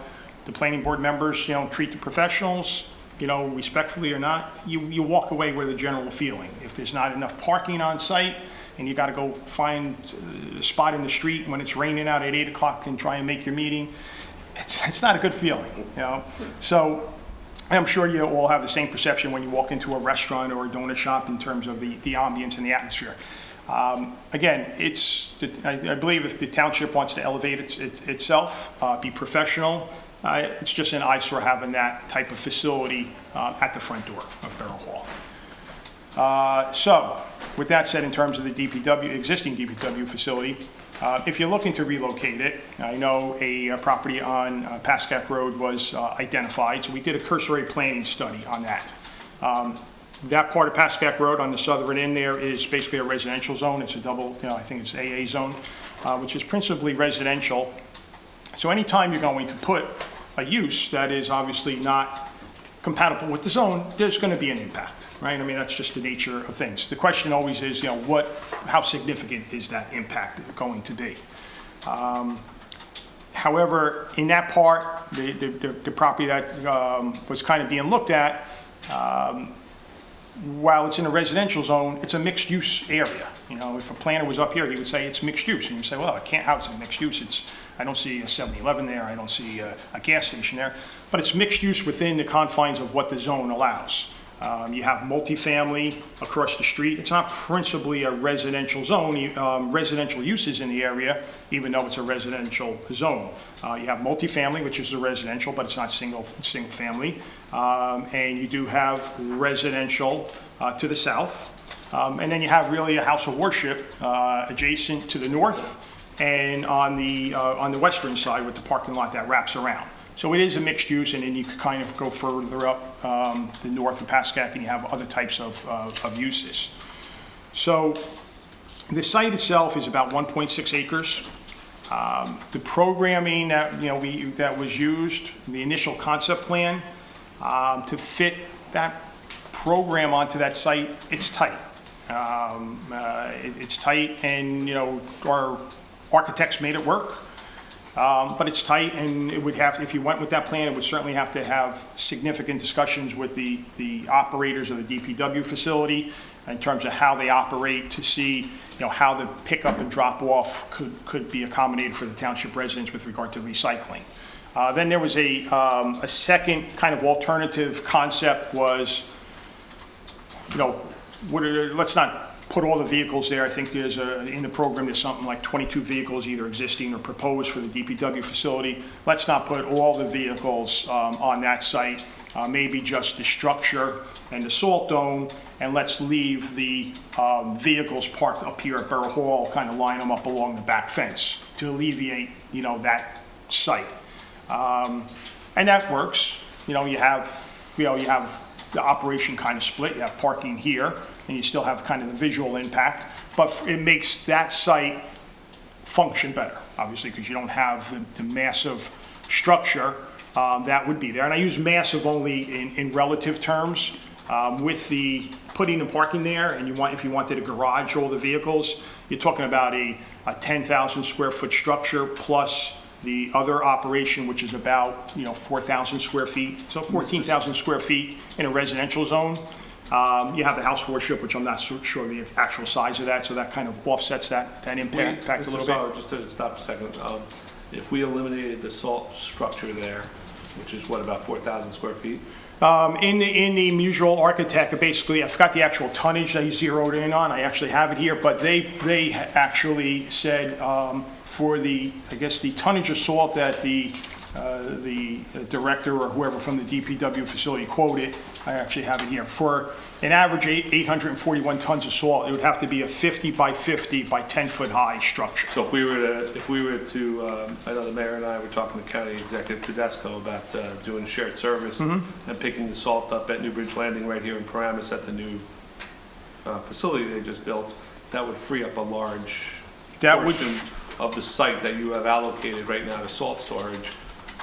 the planning board members, treat the professionals, respectfully or not, you walk away with a general feeling. If there's not enough parking on site and you got to go find a spot in the street when it's raining out at 8 o'clock and try and make your meeting, it's not a good feeling, So I'm sure you all have the same perception when you walk into a restaurant or a donut shop in terms of the ambience and the atmosphere. Again, I believe if the township wants to elevate itself, be professional, it's just an eyesore having that type of facility at the front door of Borough Hall. So, with that said, in terms of the existing DPW facility, if you're looking to relocate it, I know a property on Pascack Road was identified, so we did a cursory planning study on that. That part of Pascack Road on the southern end there is basically a residential zone. It's a double, I think it's AA zone, which is principally residential. So anytime you're going to put a use that is obviously not compatible with the zone, there's going to be an impact, right? I mean, that's just the nature of things. The question always is, how significant is that impact going to be? However, in that part, the property that was kind of being looked at, while it's in a residential zone, it's a mixed-use area. If a planner was up here, he would say it's mixed use. And you say, well, how is it mixed use? I don't see a 7-Eleven there. I don't see a gas station there. But it's mixed use within the confines of what the zone allows. You have multifamily across the street. It's not principally a residential zone. Residential uses in the area, even though it's a residential zone. You have multifamily, which is a residential, but it's not single family. And you do have residential to the south. And then you have really a house of worship adjacent to the north and on the western side with the parking lot that wraps around. So it is a mixed use, and then you could kind of go further up the north of Pascack and you have other types of uses. So the site itself is about 1.6 acres. The programming that was used, the initial concept plan, to fit that program onto that site, it's tight. It's tight, and our architects made it work. But it's tight, and it would have, if you went with that plan, it would certainly have to have significant discussions with the operators of the DPW facility in terms of how they operate to see, how the pickup and drop off could be accommodated for the township residents with regard to recycling. Then there was a second kind of alternative concept was, let's not put all the vehicles there. I think there's in the program, there's something like 22 vehicles either existing or proposed for the DPW facility. Let's not put all the vehicles on that site, maybe just the structure and the salt dome, and let's leave the vehicles parked up here at Borough Hall, kind of line them up along the back fence to alleviate, that site. And that works. You have the operation kind of split. You have parking here, and you still have kind of the visual impact, but it makes that site function better, obviously, because you don't have the massive structure that would be there. And I use massive only in relative terms. With the putting and parking there, and if you wanted to garage all the vehicles, you're talking about a 10,000 square foot structure plus the other operation, which is about 4,000 square feet, so 14,000 square feet in a residential zone. You have the house worship, which I'm not so sure the actual size of that, so that kind of offsets that impact a little bit. Just to stop a second, if we eliminated the salt structure there, which is what, about 4,000 square feet? In the mutual architect, basically, I forgot the actual tonnage that he zeroed in on. I actually have it here, but they actually said for the tonnage of salt that the director or whoever from the DPW facility quoted, I actually have it here. For an average 841 tons of salt, it would have to be a 50 by 50 by 10 foot high structure. So if we were to, I know the mayor and I were talking to County Executive Tedesco about doing shared service and picking the salt up at Newbridge Landing right here in Paramus at the new facility they just built, that would free up a large portion of the site that you have allocated right now to salt storage,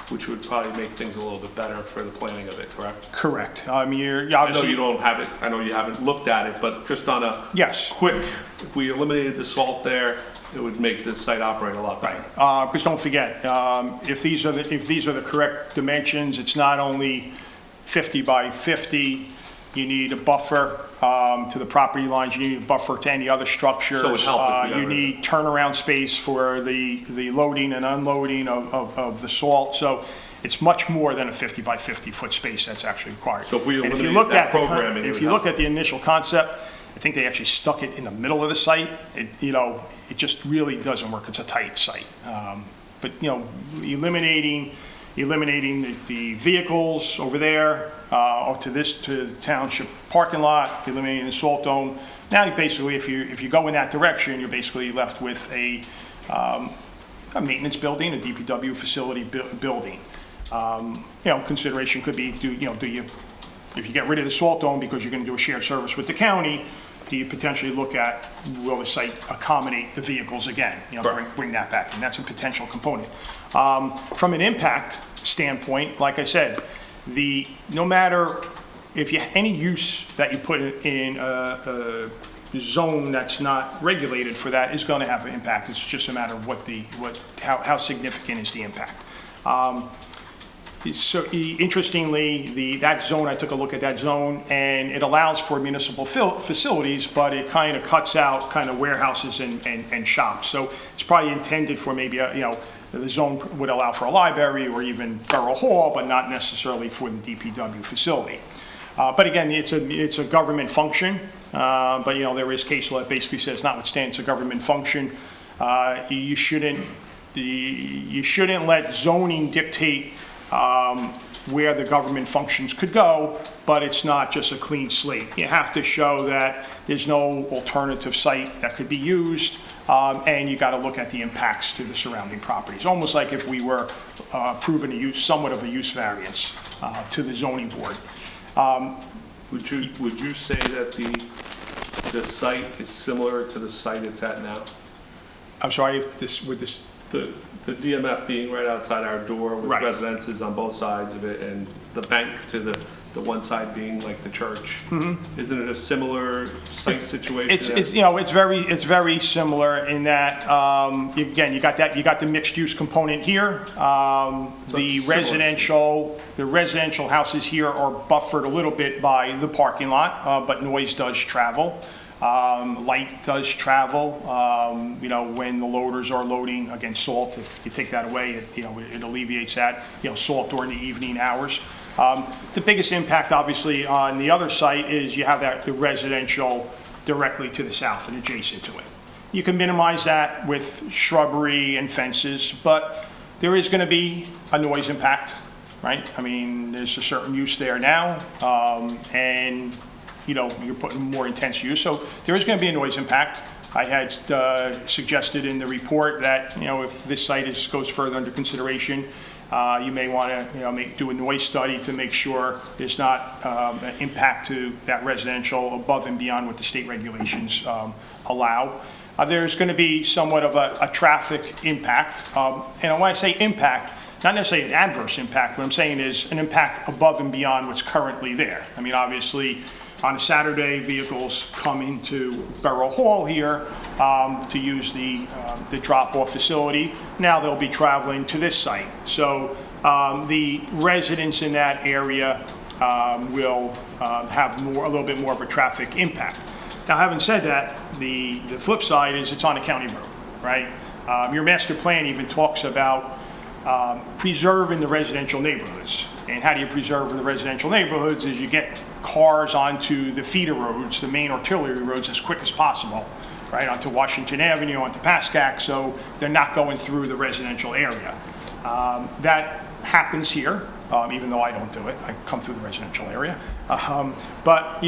which would probably make things a little bit better for the planning of it, correct? Correct. I know you don't have it, I know you haven't looked at it, but just on a quick, if we eliminated the salt there, it would make this site operate a lot better. Right. Because don't forget, if these are the correct dimensions, it's not only 50 by 50. You need a buffer to the property lines. You need a buffer to any other structures. So it would help if we you need turnaround space for the loading and unloading of the salt. So it's much more than a 50 by 50 foot space that's actually required. So if we and eliminate that programming, if you looked at the initial concept, I think they actually stuck it in the middle of the site. It just really doesn't work. It's a tight site. But eliminating the vehicles over there to the township parking lot, eliminating the salt dome. Now, basically, if you go in that direction, you're basically left with a maintenance building, a DPW facility building. Consideration could be, if you get rid of the salt dome because you're going to do a shared service with the county, do you potentially look at, will the site accommodate the vehicles again? Bring that back, and that's a potential component. From an impact standpoint, like I said, no matter if any use that you put in a zone that's not regulated for that is going to have an impact. It's just a matter of how significant is the impact. So interestingly, that zone, I took a look at that zone, and it allows for municipal facilities, but it kind of cuts out kind of warehouses and shops. So it's probably intended for maybe the zone would allow for a library or even Borough Hall, but not necessarily for the DPW facility. But again, it's a government function, but there is case law that basically says, notwithstanding it's a government function, you shouldn't let zoning dictate where the government functions could go, but it's not just a clean slate. You have to show that there's no alternative site that could be used, and you got to look at the impacts to the surrounding properties. Almost like if we were approving somewhat of a use variance to the zoning board. Would you say that the site is similar to the site it's at now? I'm sorry, The DMF being right outside our door with residences on both sides of it, and the bank to the one side being like the church. Mm-hmm. Isn't it a similar site situation? It's very similar in that again, you got the mixed use component here. The residential houses here are buffered a little bit by the parking lot, but noise does travel. Light does travel, when the loaders are loading, again, salt, if you take that away, it alleviates that, salt during the evening hours. The biggest impact, obviously, on the other site is you have the residential directly to the south and adjacent to it. You can minimize that with shrubbery and fences, but there is going to be a noise impact, right? I mean, there's a certain use there now, and you're putting more intense use, so there is going to be a noise impact. I had suggested in the report that, if this site goes further under consideration, you may want to, do a noise study to make sure there's not an impact to that residential above and beyond what the state regulations allow. There's going to be somewhat of a traffic impact, and when I say impact, not necessarily an adverse impact. What I'm saying is an impact above and beyond what's currently there. I mean, obviously, on a Saturday, vehicles come into Borough Hall here to use the drop-off facility. Now they'll be traveling to this site. So the residents in that area will have a little bit more of a traffic impact. Now, having said that, the flip side is it's on a county road, right? Your master plan even talks about preserving the residential neighborhoods. And how do you preserve the residential neighborhoods is you get cars onto the feeder roads, the main artillery roads, as quick as possible, right, onto Washington Avenue, onto Pascack, so they're not going through the residential area. That happens here, even though I don't do it. I come through the residential area. But,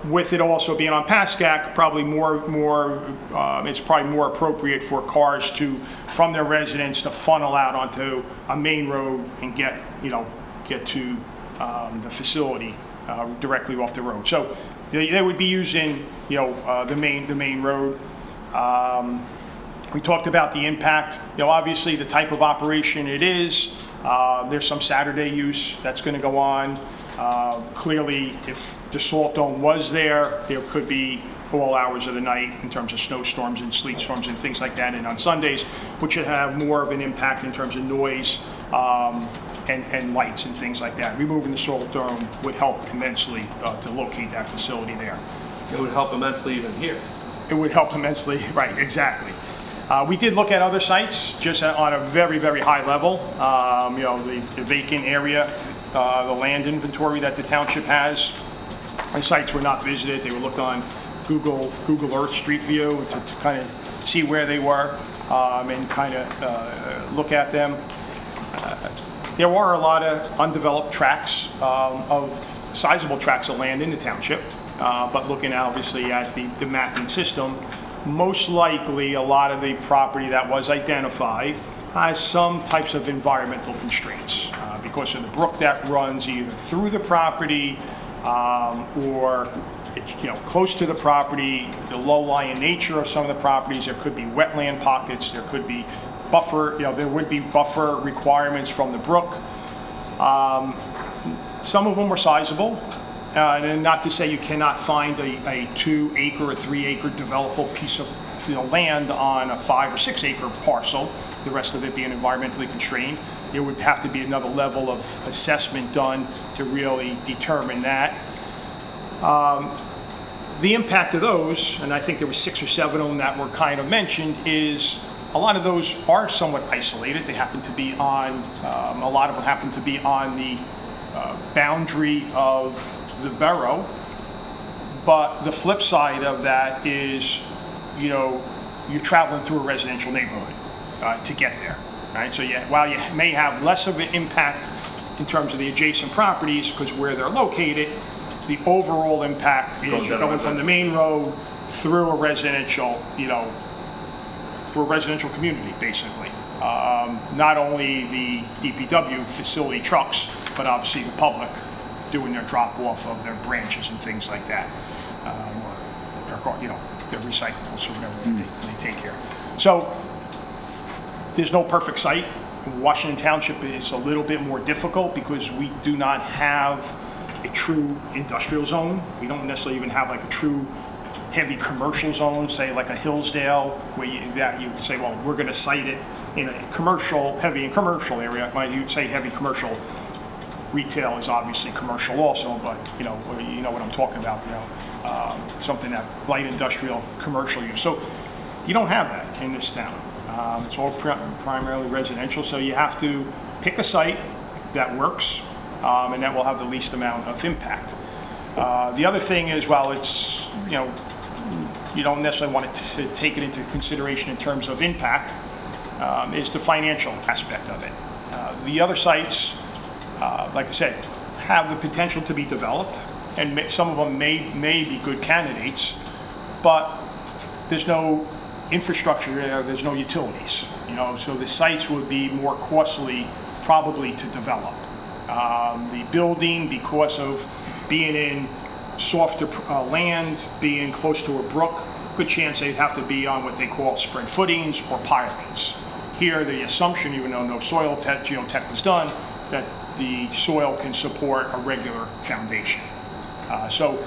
with it also being on Pascack, probably it's probably more appropriate for cars from their residence to funnel out onto a main road and get to the facility directly off the road. So they would be using, the main road. We talked about the impact. Obviously the type of operation it is. There's some Saturday use that's going to go on. Clearly, if the salt dome was there could be all hours of the night in terms of snowstorms and sleet storms and things like that, and on Sundays, which would have more of an impact in terms of noise and lights and things like that. Removing the salt dome would help immensely to locate that facility there. It would help immensely even here. It would help immensely, right, exactly. We did look at other sites, just on a very, very high level. The vacant area, the land inventory that the township has. The sites were not visited. They were looked on Google Earth Street View to kind of see where they were and kind of look at them. There were a lot of undeveloped tracts of sizable tracts of land in the township, but looking obviously at the mapping system, most likely a lot of the property that was identified has some types of environmental constraints because of the brook that runs either through the property or it's, close to the property, the low-lying nature of some of the properties. There could be wetland pockets, there could be buffer, there would be buffer requirements from the brook. Some of them were sizable. And not to say you cannot find a 2-acre or 3-acre developable piece of land on a 5 or 6 acre parcel, the rest of it being environmentally constrained. There would have to be another level of assessment done to really determine that. The impact of those, and I think there were 6 or 7 of them that were kind of mentioned, is a lot of those are somewhat isolated. They happen to be on, a lot of them happen to be on the boundary of the borough, but the flip side of that is, you're traveling through a residential neighborhood to get there, right? So while you may have less of an impact in terms of the adjacent properties, because where they're located, the overall impact is you're going from the main road through a residential, through a residential community, basically. Not only the DPW facility trucks, but obviously the public doing their drop-off of their branches and things like that, or their recyclables or whatever they take here. So there's no perfect site. Washington Township is a little bit more difficult because we do not have a true industrial zone. We don't necessarily even have like a true heavy commercial zone, say like a Hillsdale, where you could say, well, we're going to site it in a commercial, heavy and commercial area. When you say heavy commercial, retail is obviously commercial also, but, you know what I'm talking about, something that light industrial, commercial use. So you don't have that in this town. It's all primarily residential, so you have to pick a site that works, and that will have the least amount of impact. The other thing is, while it's, you don't necessarily want to take it into consideration in terms of impact, is the financial aspect of it. The other sites, like I said, have the potential to be developed, and some of them may be good candidates, but there's no infrastructure there, there's no utilities, so the sites would be more costly probably to develop. The building, because of being in softer land, being close to a brook, good chance they'd have to be on what they call spread footings or pilings. Here, the assumption, even though no soil geotech was done, that the soil can support a regular foundation. So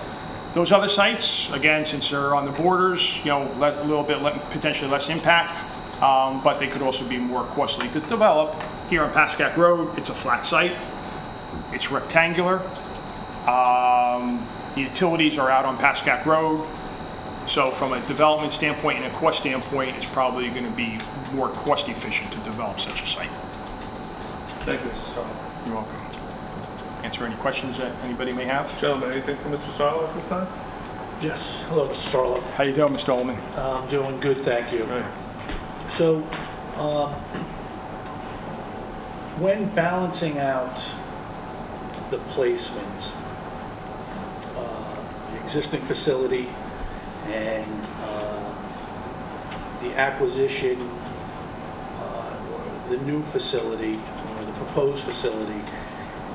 those other sites, again, since they're on the borders, a little bit potentially less impact, but they could also be more costly to develop. Here on Pascack Road, it's a flat site. It's rectangular. The utilities are out on Pascack Road. So from a development standpoint and a cost standpoint, it's probably going to be more cost efficient to develop such a site. Thank you, Mr. Sarlo. You're welcome. Answer any questions that anybody may have. Gentlemen, anything from Mr. Sarlo at this time? Yes. Hello, Mr. Sarlo. How you doing, Mr. Ullman? I'm doing good, thank you. Good. So, when balancing out the placement, the existing facility and the acquisition, or the new facility, or the proposed facility,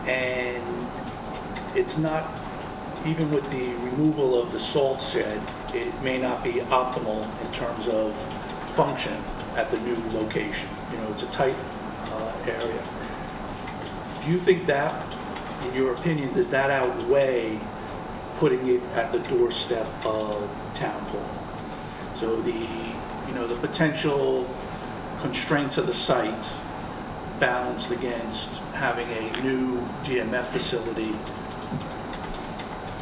and it's not, even with the removal of the salt shed, it may not be optimal in terms of function at the new location. It's a tight area. Do you think that, in your opinion, does that outweigh putting it at the doorstep of Town Hall? So the potential constraints of the site balanced against having a new GMF facility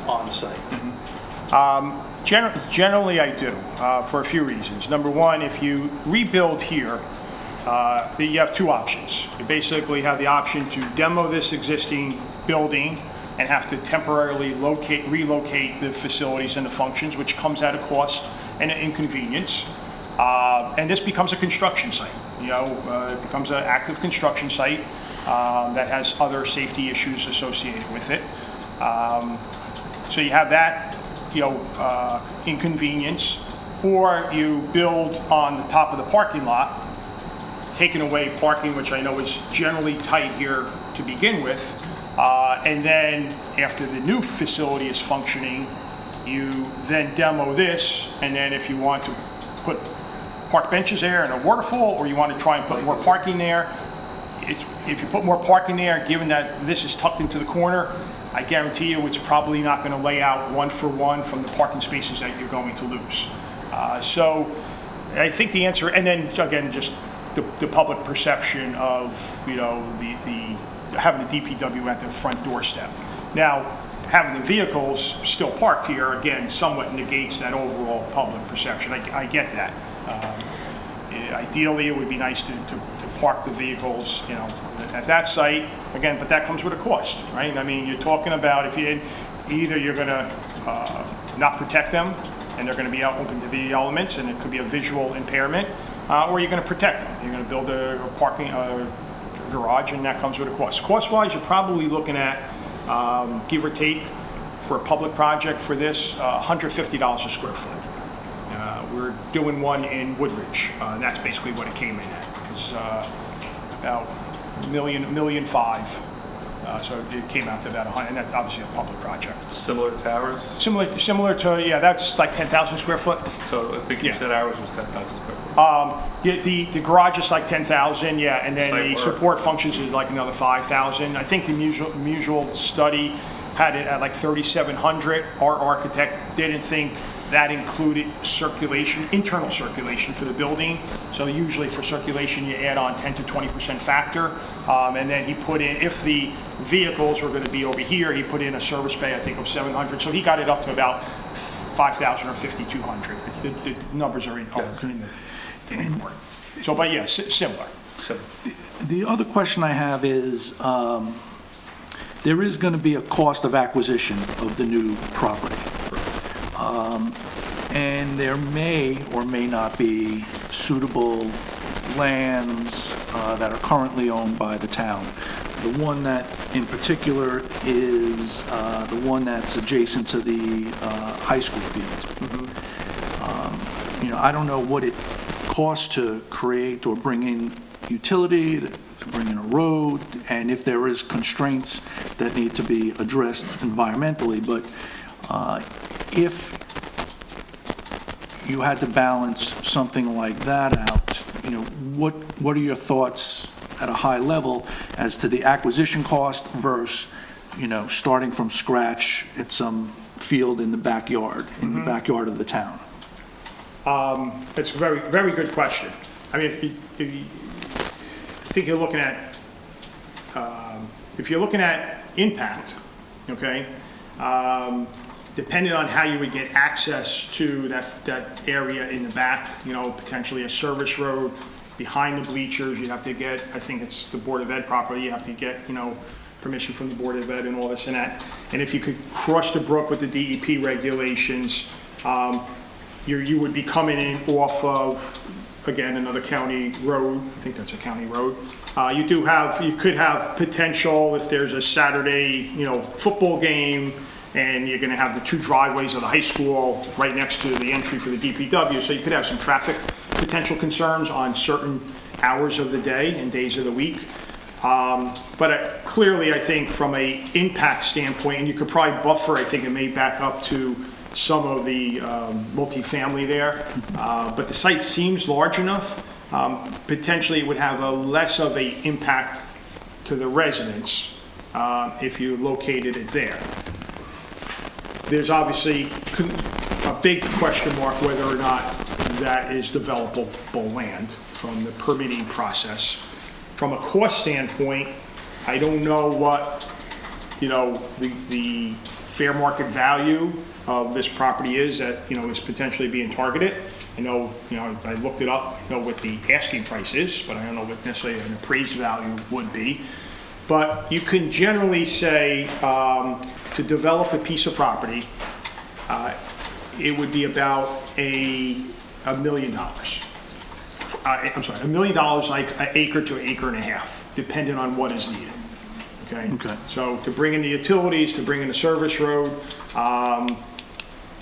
on site? Generally, I do, for a few reasons. Number one, if you rebuild here, you have two options. You basically have the option to demo this existing building and have to temporarily relocate the facilities and the functions, which comes at a cost and an inconvenience. And this becomes a construction site. It becomes an active construction site that has other safety issues associated with it. So you have that, inconvenience, or you build on the top of the parking lot, taking away parking, which I know is generally tight here to begin with, and then after the new facility is functioning, you then demo this, and then if you want to put park benches there and a waterfall, or you want to try and put more parking there, if you put more parking there, given that this is tucked into the corner, I guarantee you it's probably not going to lay out one for one from the parking spaces that you're going to lose. So I think the answer, and then again, just the public perception of, the having the DPW at their front doorstep. Now, having the vehicles still parked here, again, somewhat negates that overall public perception. I get that. Ideally, it would be nice to park the vehicles, at that site, again, but that comes with a cost, right? I mean, you're talking about either you're going to not protect them, and they're going to be open to the elements, and it could be a visual impairment, or you're going to protect them. You're going to build a parking garage, and that comes with a cost. Cost-wise, you're probably looking at, give or take, for a public project for this, $150 a square foot. We're doing one in Woodridge, and that's basically what it came in at. It's about $1.5 million. So it came out to about 100, and that's obviously a public project. Similar to ours? Similar to, yeah, that's like 10,000 square foot. So I think you said ours was 10,000 square foot. The garage is like 10,000, yeah, and then Site the work. support functions is like another 5,000. I think the mutual study had it at like 3,700. Our architect didn't think That included circulation, internal circulation for the building. So usually for circulation, you add on 10 to 20% factor. And then he put in, if the vehicles were going to be over here, he put in a service bay, I think, of 700. So he got it up to about 5,000 or 5,200. The numbers are in the report. So, but yeah, similar. The other question I have is, there is going to be a cost of acquisition of the new property. And there may or may not be suitable lands that are currently owned by the town. The one that in particular is the one that's adjacent to the high school field. You know, I don't know what it costs to create or bring in utility, to bring in a road, and if there is constraints that need to be addressed environmentally, but if you had to balance something like that out, you know, what are your thoughts at a high level as to the acquisition cost versus, you know, starting from scratch at some field in the backyard, the backyard of the town? That's a very, very good question. I mean, I think you're looking at, if you're looking at impact, okay, depending on how you would get access to that area in the back, you know, potentially a service road behind the bleachers, you'd have to get, I think it's the Board of Ed property, you have to get, you know, permission from the Board of Ed and all this and that. And if you could cross the brook with the DEP regulations, you would be coming in off of, again, another county road. I think that's a county road. You could have potential if there's a Saturday, you know, football game, and you're going to have the two driveways of the high school right next to the entry for the DPW. So you could have some traffic potential concerns on certain hours of the day and days of the week. But clearly, I think from a impact standpoint, and you could probably buffer, I think it may back up to some of the multifamily there, but the site seems large enough. Potentially, it would have a less of a impact to the residents if you located it there. There's obviously a big question mark whether or not that is developable land from the permitting process. From a cost standpoint, I don't know what, you know, the fair market value of this property is that, you know, is potentially being targeted. I know, you know, I looked it up, I know what the asking price is, but I don't know what necessarily an appraised value would be. But you can generally say, to develop a piece of property, it would be about $1 million. I'm sorry, $1 million, like an acre to an acre and a half, depending on what is needed. Okay? Okay. So to bring in the utilities, to bring in the service road,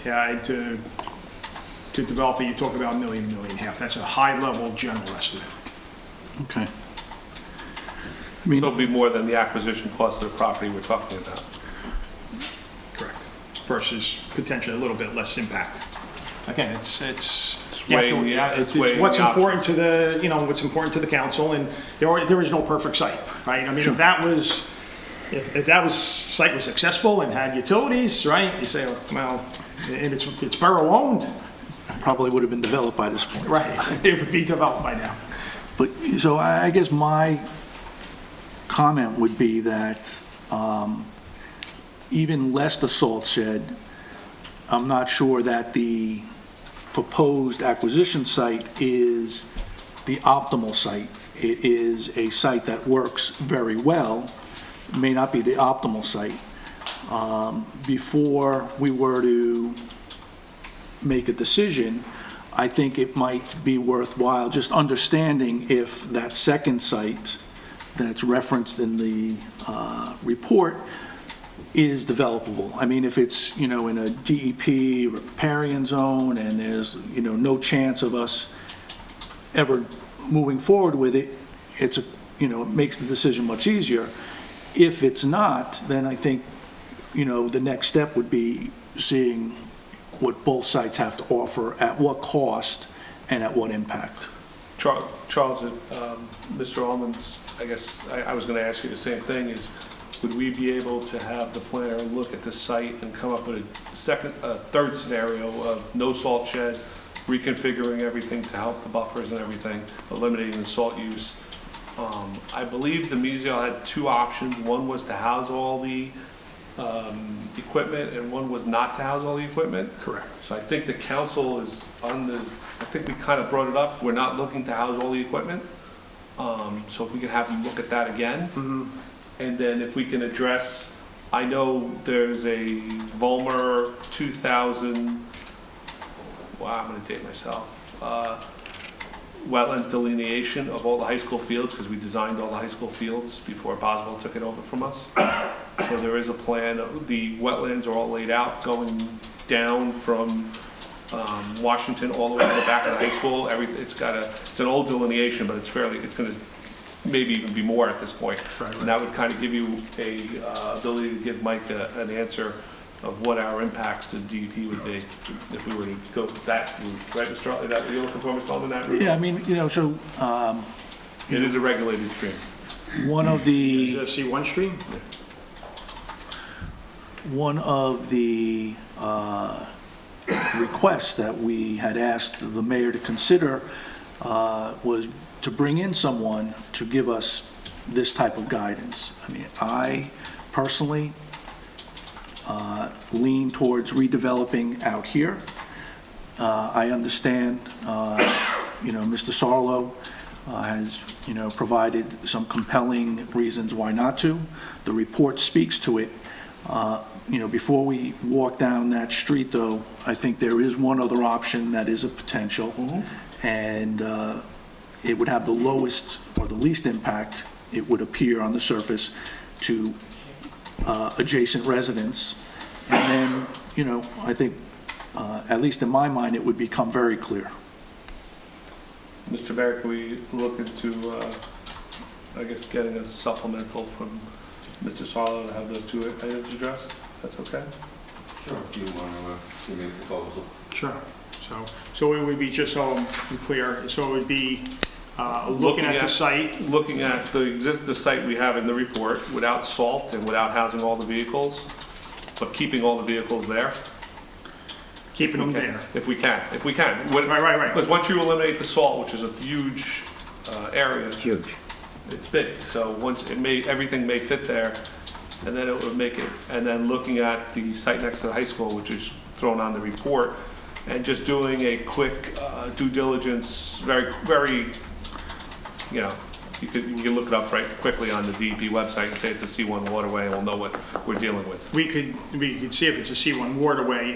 to develop it, you talk about $1 million, $1.5 million. That's a high-level general estimate. Okay. So it'll be more than the acquisition cost of the property we're talking about. Correct. Versus potentially a little bit less impact. Again, it's weighing what's the important to the, you know, what's important to the council, and there is no perfect site, right? I mean, if that site was accessible and had utilities, right? You say, well, and it's borough owned. Probably would have been developed by this point. Right, it would be developed by now. But, so I guess my comment would be that even less the salt shed, I'm not sure that the proposed acquisition site is the optimal site. It is a site that works very well, may not be the optimal site. Before we were to make a decision, I think it might be worthwhile just understanding if that second site that's referenced in the report is developable. I mean, if it's, you know, in a DEP riparian zone and there's, you know, no chance of us ever moving forward with it, it's a, you know, it makes the decision much easier. If it's not, then I think, you know, the next step would be seeing what both sites have to offer, at what cost, and at what impact. Charles, Mr. Allman's, I guess I was going to ask you the same thing, is would we be able to have the planner look at the site and come up with a third scenario of no salt shed, reconfiguring everything to help the buffers and everything, eliminating the salt use? I believe the Mezio had two options. One was to house all the equipment, and one was not to house all the equipment. Correct. So I think the council is I think we kind of brought it up. We're not looking to house all the equipment. So if we could have them look at that again. And then if we can address, I know there's a Volmer 2000, wow, I'm going to date myself, wetlands delineation of all the high school fields, because we designed all the high school fields before Boswell took it over from us. So there is a plan. The wetlands are all laid out going down from Washington all the way to the back of the high school. It's an old delineation, but it's going to maybe even be more at this point. Right. And that would kind of give you a ability to give Mike an answer of what our impacts to DEP would be if we were to go that route. Right, Mr. Is that what you're looking for, Mr. Alden, that route? Yeah, I mean, so It is a regulated stream. one of the Is it a C1 stream? requests that we had asked the mayor to consider was to bring in someone to give us this type of guidance. I mean, I personally lean towards redeveloping out here. I understand, Mr. Sarlo has, provided some compelling reasons why not to. The report speaks to it. Before we walk down that street, though, I think there is one other option that is a potential, and it would have the lowest or the least impact, it would appear on the surface, to adjacent residents. And then, I think, at least in my mind, it would become very clear. Mr. Mayor, can we look into, I guess, getting a supplemental from Mr. Sarlo to have those two items addressed? That's okay? Sure, if you want to give me a proposal. Sure. So it would be, just so I'm clear, so it would be looking at the site. Looking at the site we have in the report without salt and without housing all the vehicles, but keeping all the vehicles there. Keeping them there. If we can. Right. Because once you eliminate the salt, which is a huge area. Huge. It's big, so once everything may fit there, and then it would make it, and then looking at the site next to the high school, which is thrown on the report, and just doing a quick due diligence, very, you can look it up right quickly on the DEP website and say it's a C1 waterway, and we'll know what we're dealing with. We could see if it's a C1 waterway.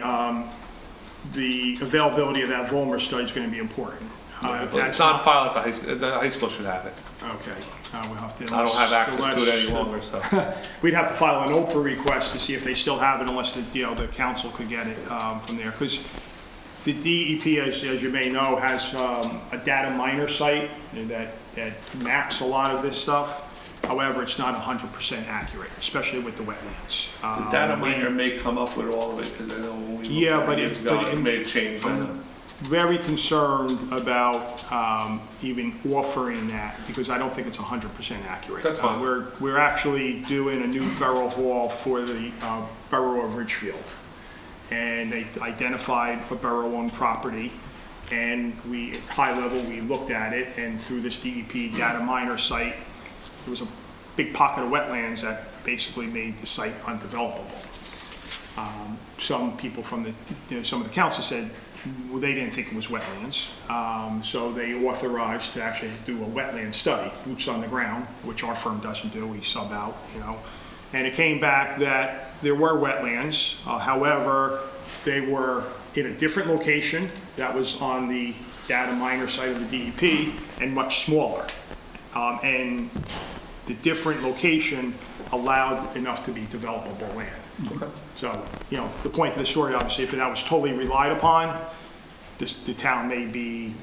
The availability of that Volmer study is going to be important. If It's that's on file at the high school should have it. Okay, we'll have to. I don't have access to it any longer, so. We'd have to file an OPRA request to see if they still have it, unless the council could get it from there. Because the DEP, as you may know, has a data miner site that maps a lot of this stuff. However, it's not 100% accurate, especially with the wetlands. The data miner may come up with all of it, because I know when we looked years ago, it may change. Very concerned about even offering that, because I don't think it's 100% accurate. That's fine. We're actually doing a new borough hall for the borough of Ridgefield. And they identified a borough-owned property, and at high level, we looked at it, and through this DEP data miner site, there was a big pocket of wetlands that basically made the site undevelopable. Some people from some of the council said, well, they didn't think it was wetlands, so they authorized to actually do a wetland study, boots on the ground, which our firm doesn't do, we sub out, And it came back that there were wetlands, however, they were in a different location that was on the data miner site of the DEP and much smaller. And the different location allowed enough to be developable land. Okay. So, the point of the story, obviously, if that was totally relied upon, the town may be,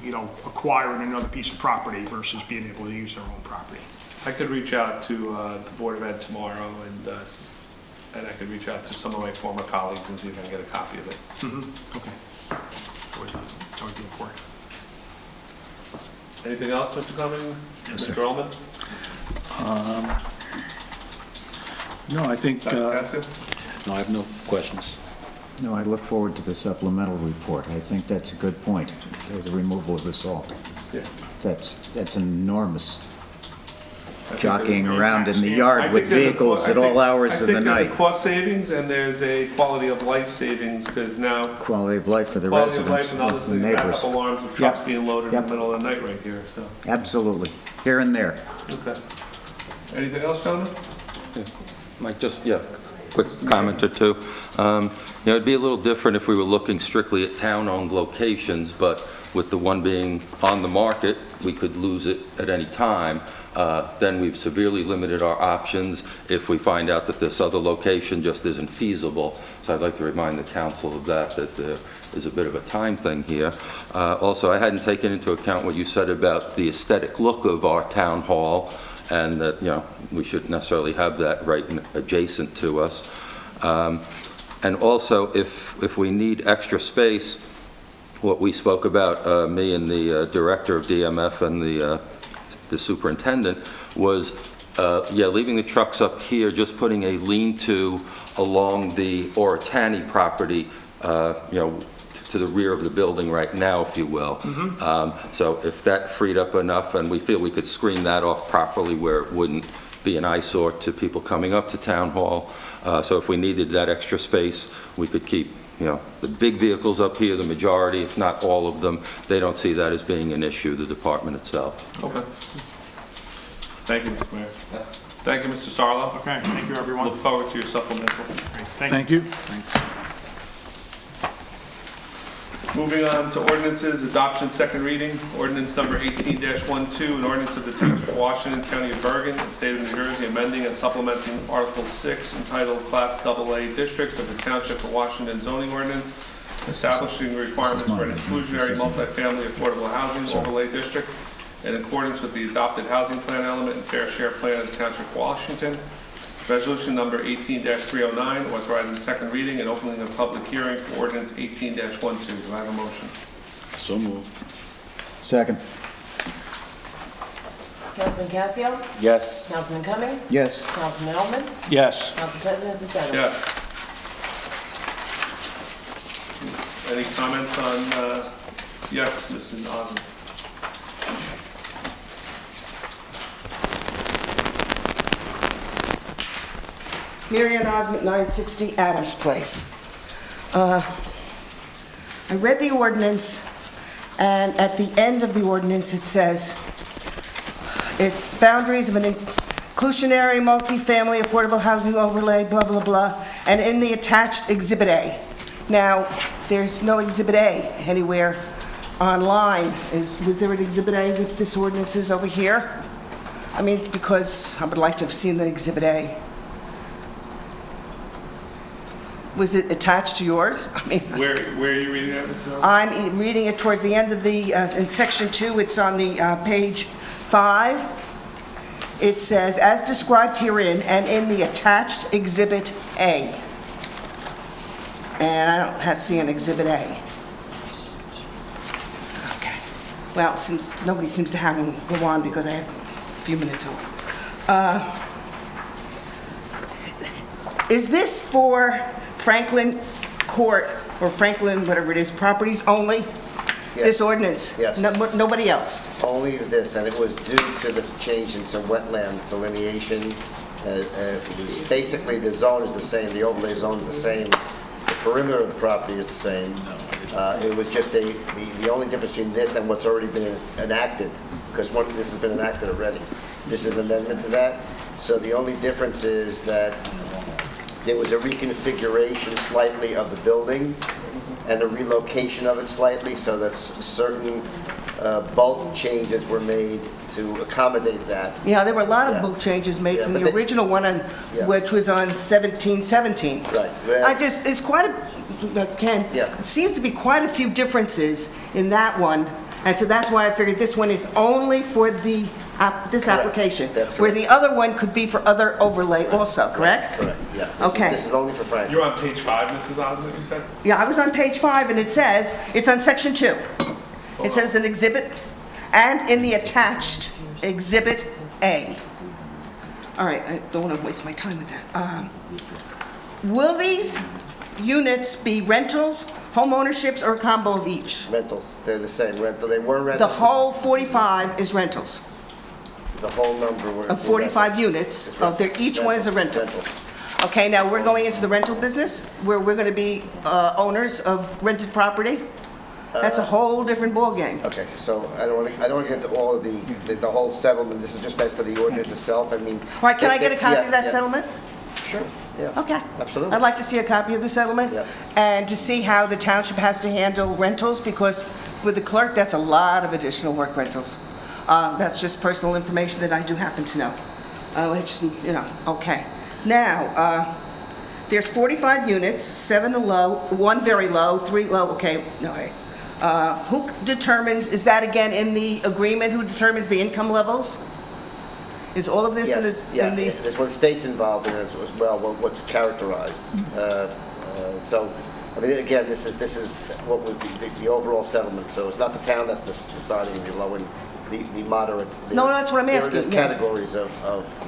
acquiring another piece of property versus being able to use their own property. I could reach out to the Board of Ed tomorrow, and I could reach out to some of my former colleagues and see if I can get a copy of it. Okay. That would be important. Anything else, Mr. Cumming? Yes, sir. Mr. Ullman? No, I think, Dr. Casio? No, I have no questions. No, I look forward to the supplemental report. I think that's a good point, the removal of the salt. Yeah. That's enormous I think jockeying there's- around in the I yard think with there's a vehicles co- at I all think- hours of the I think there's night. a cost savings and there's a quality of life savings, because now Quality of life for the quality of residents, life and all this the thing, neighbors. backup alarms of trucks Yep. being loaded in Yep. the middle of the night right here, so, Absolutely. Here and there. okay. Anything else, gentlemen? Mike, just, yeah, quick comment or two. It'd be a little different if we were looking strictly at town-owned locations, but with the one being on the market, we could lose it at any time. Then we've severely limited our options if we find out that this other location just isn't feasible. So I'd like to remind the council of that there is a bit of a time thing here. Also, I hadn't taken into account what you said about the aesthetic look of our town hall, and that, we shouldn't necessarily have that right adjacent to us. And also, if we need extra space, what we spoke about, me and the director of DMF and the superintendent, was, leaving the trucks up here, just putting a lean-to along the Oritani property, to the rear of the building right now, if you will. So if that freed up enough, and we feel we could screen that off properly where it wouldn't be an eyesore to people coming up to Town Hall. So if we needed that extra space, we could keep, the big vehicles up here, the majority, if not all of them. They don't see that as being an issue, the department itself. Okay. Thank you, Mr. Mayor. Thank you, Mr. Sarlo. Okay, thank you, everyone. Look forward to your supplemental. thank you. Moving on to ordinances, adoption, second reading, ordinance number 18-12, an ordinance of the Township of Washington, County of Bergen, and State of New Jersey, amending and supplementing Article 6 entitled Class AA District of the Township of Washington zoning ordinance, establishing requirements for an exclusionary multifamily affordable housing overlay district in accordance with the adopted housing plan element and fair share plan of the Township of Washington. Resolution number 18-309, authorizing second reading and opening a public hearing for ordinance 18-12. Do I have a motion? So moved. Second. Councilman Casio? Yes. Councilman Cumming? Yes. Councilman Elman? Yes. Council President DeSantis? Yes. Any comments on, yes, Mrs. Osmond? Mary Ann Osmond, 960 Adams Place. I read the ordinance, and at the end of the ordinance, it says, it's boundaries of an inclusionary multifamily affordable housing overlay, blah, blah, blah, and in the attached Exhibit A. Now, there's no Exhibit A anywhere online. Was there an Exhibit A with this ordinances over here? I mean, because I would like to have seen the Exhibit A. Was it attached to yours? I mean, Where are you reading that, Mrs. Osmond? I'm reading it towards the end of the, in Section 2, it's on the page 5. It says, "As described herein and in the attached Exhibit A." And I don't see an Exhibit A. Okay. Well, since nobody seems to have them, go on because I have a few minutes on. Is this for Franklin Court, or Franklin, whatever it is, properties only? This ordinance? Yes. Nobody else? Only this, and it was due to the change in some wetlands delineation. It was basically, the zone is the same, the overlay zone is the same, the perimeter of the property is the same. It was just the only difference between this and what's already been enacted, because this has been enacted already. This is an amendment to that. So the only difference is that there was a reconfiguration slightly of the building and a relocation of it slightly, so that certain bulk changes were made to accommodate that. Yeah, there were a lot of Yeah. book changes made Yeah, from but the original one, which was on 1717. Right. Well, It's quite a, Ken, Yeah. it seems to be quite a few differences in that one, and so that's why I figured this one is only for this Correct. application. That's Where correct. the other one could be for other overlay also, correct? Correct, yeah. Okay. This is only for Franklin. You're on page 5, Mrs. Osmond, you said? Yeah, I was on page 5, and it says, it's on section 2. It says an exhibit, and in the attached Exhibit A. All right, I don't want to waste my time with that. Will these units be rentals, home ownerships, or a combo of each? Rentals, they're the same rental, they were The rentals. whole 45 is rentals, The whole number were. of 45 rentals. units. It's Oh, rentals. each one is a rental. Rentals. Okay, now we're going into the rental business, where we're going to be owners of rented property? That's a whole different ballgame. Okay, so I don't want to get into all of the whole settlement, this is just as to the ordinance itself, I mean. All right, can I get a copy Yeah, of that yeah. settlement? Sure, yeah. Okay. Absolutely. I'd like to see a copy of the settlement. Yeah. And to see how the township has to handle rentals, because with the clerk, that's a lot of additional work rentals. That's just personal information that I do happen to know. It's, okay. Now, there's 45 units, 7 low, 1 very low, 3 low, okay, no, all right. Who determines, is that again in the agreement, who determines the income levels? Is all of this in Yes, the? yeah, there's the state's involved in it as well, what's characterized. So, I mean, again, this is what was the overall settlement, so it's not the town that's deciding the low and the moderate. No, that's what I'm asking, There's yeah. categories of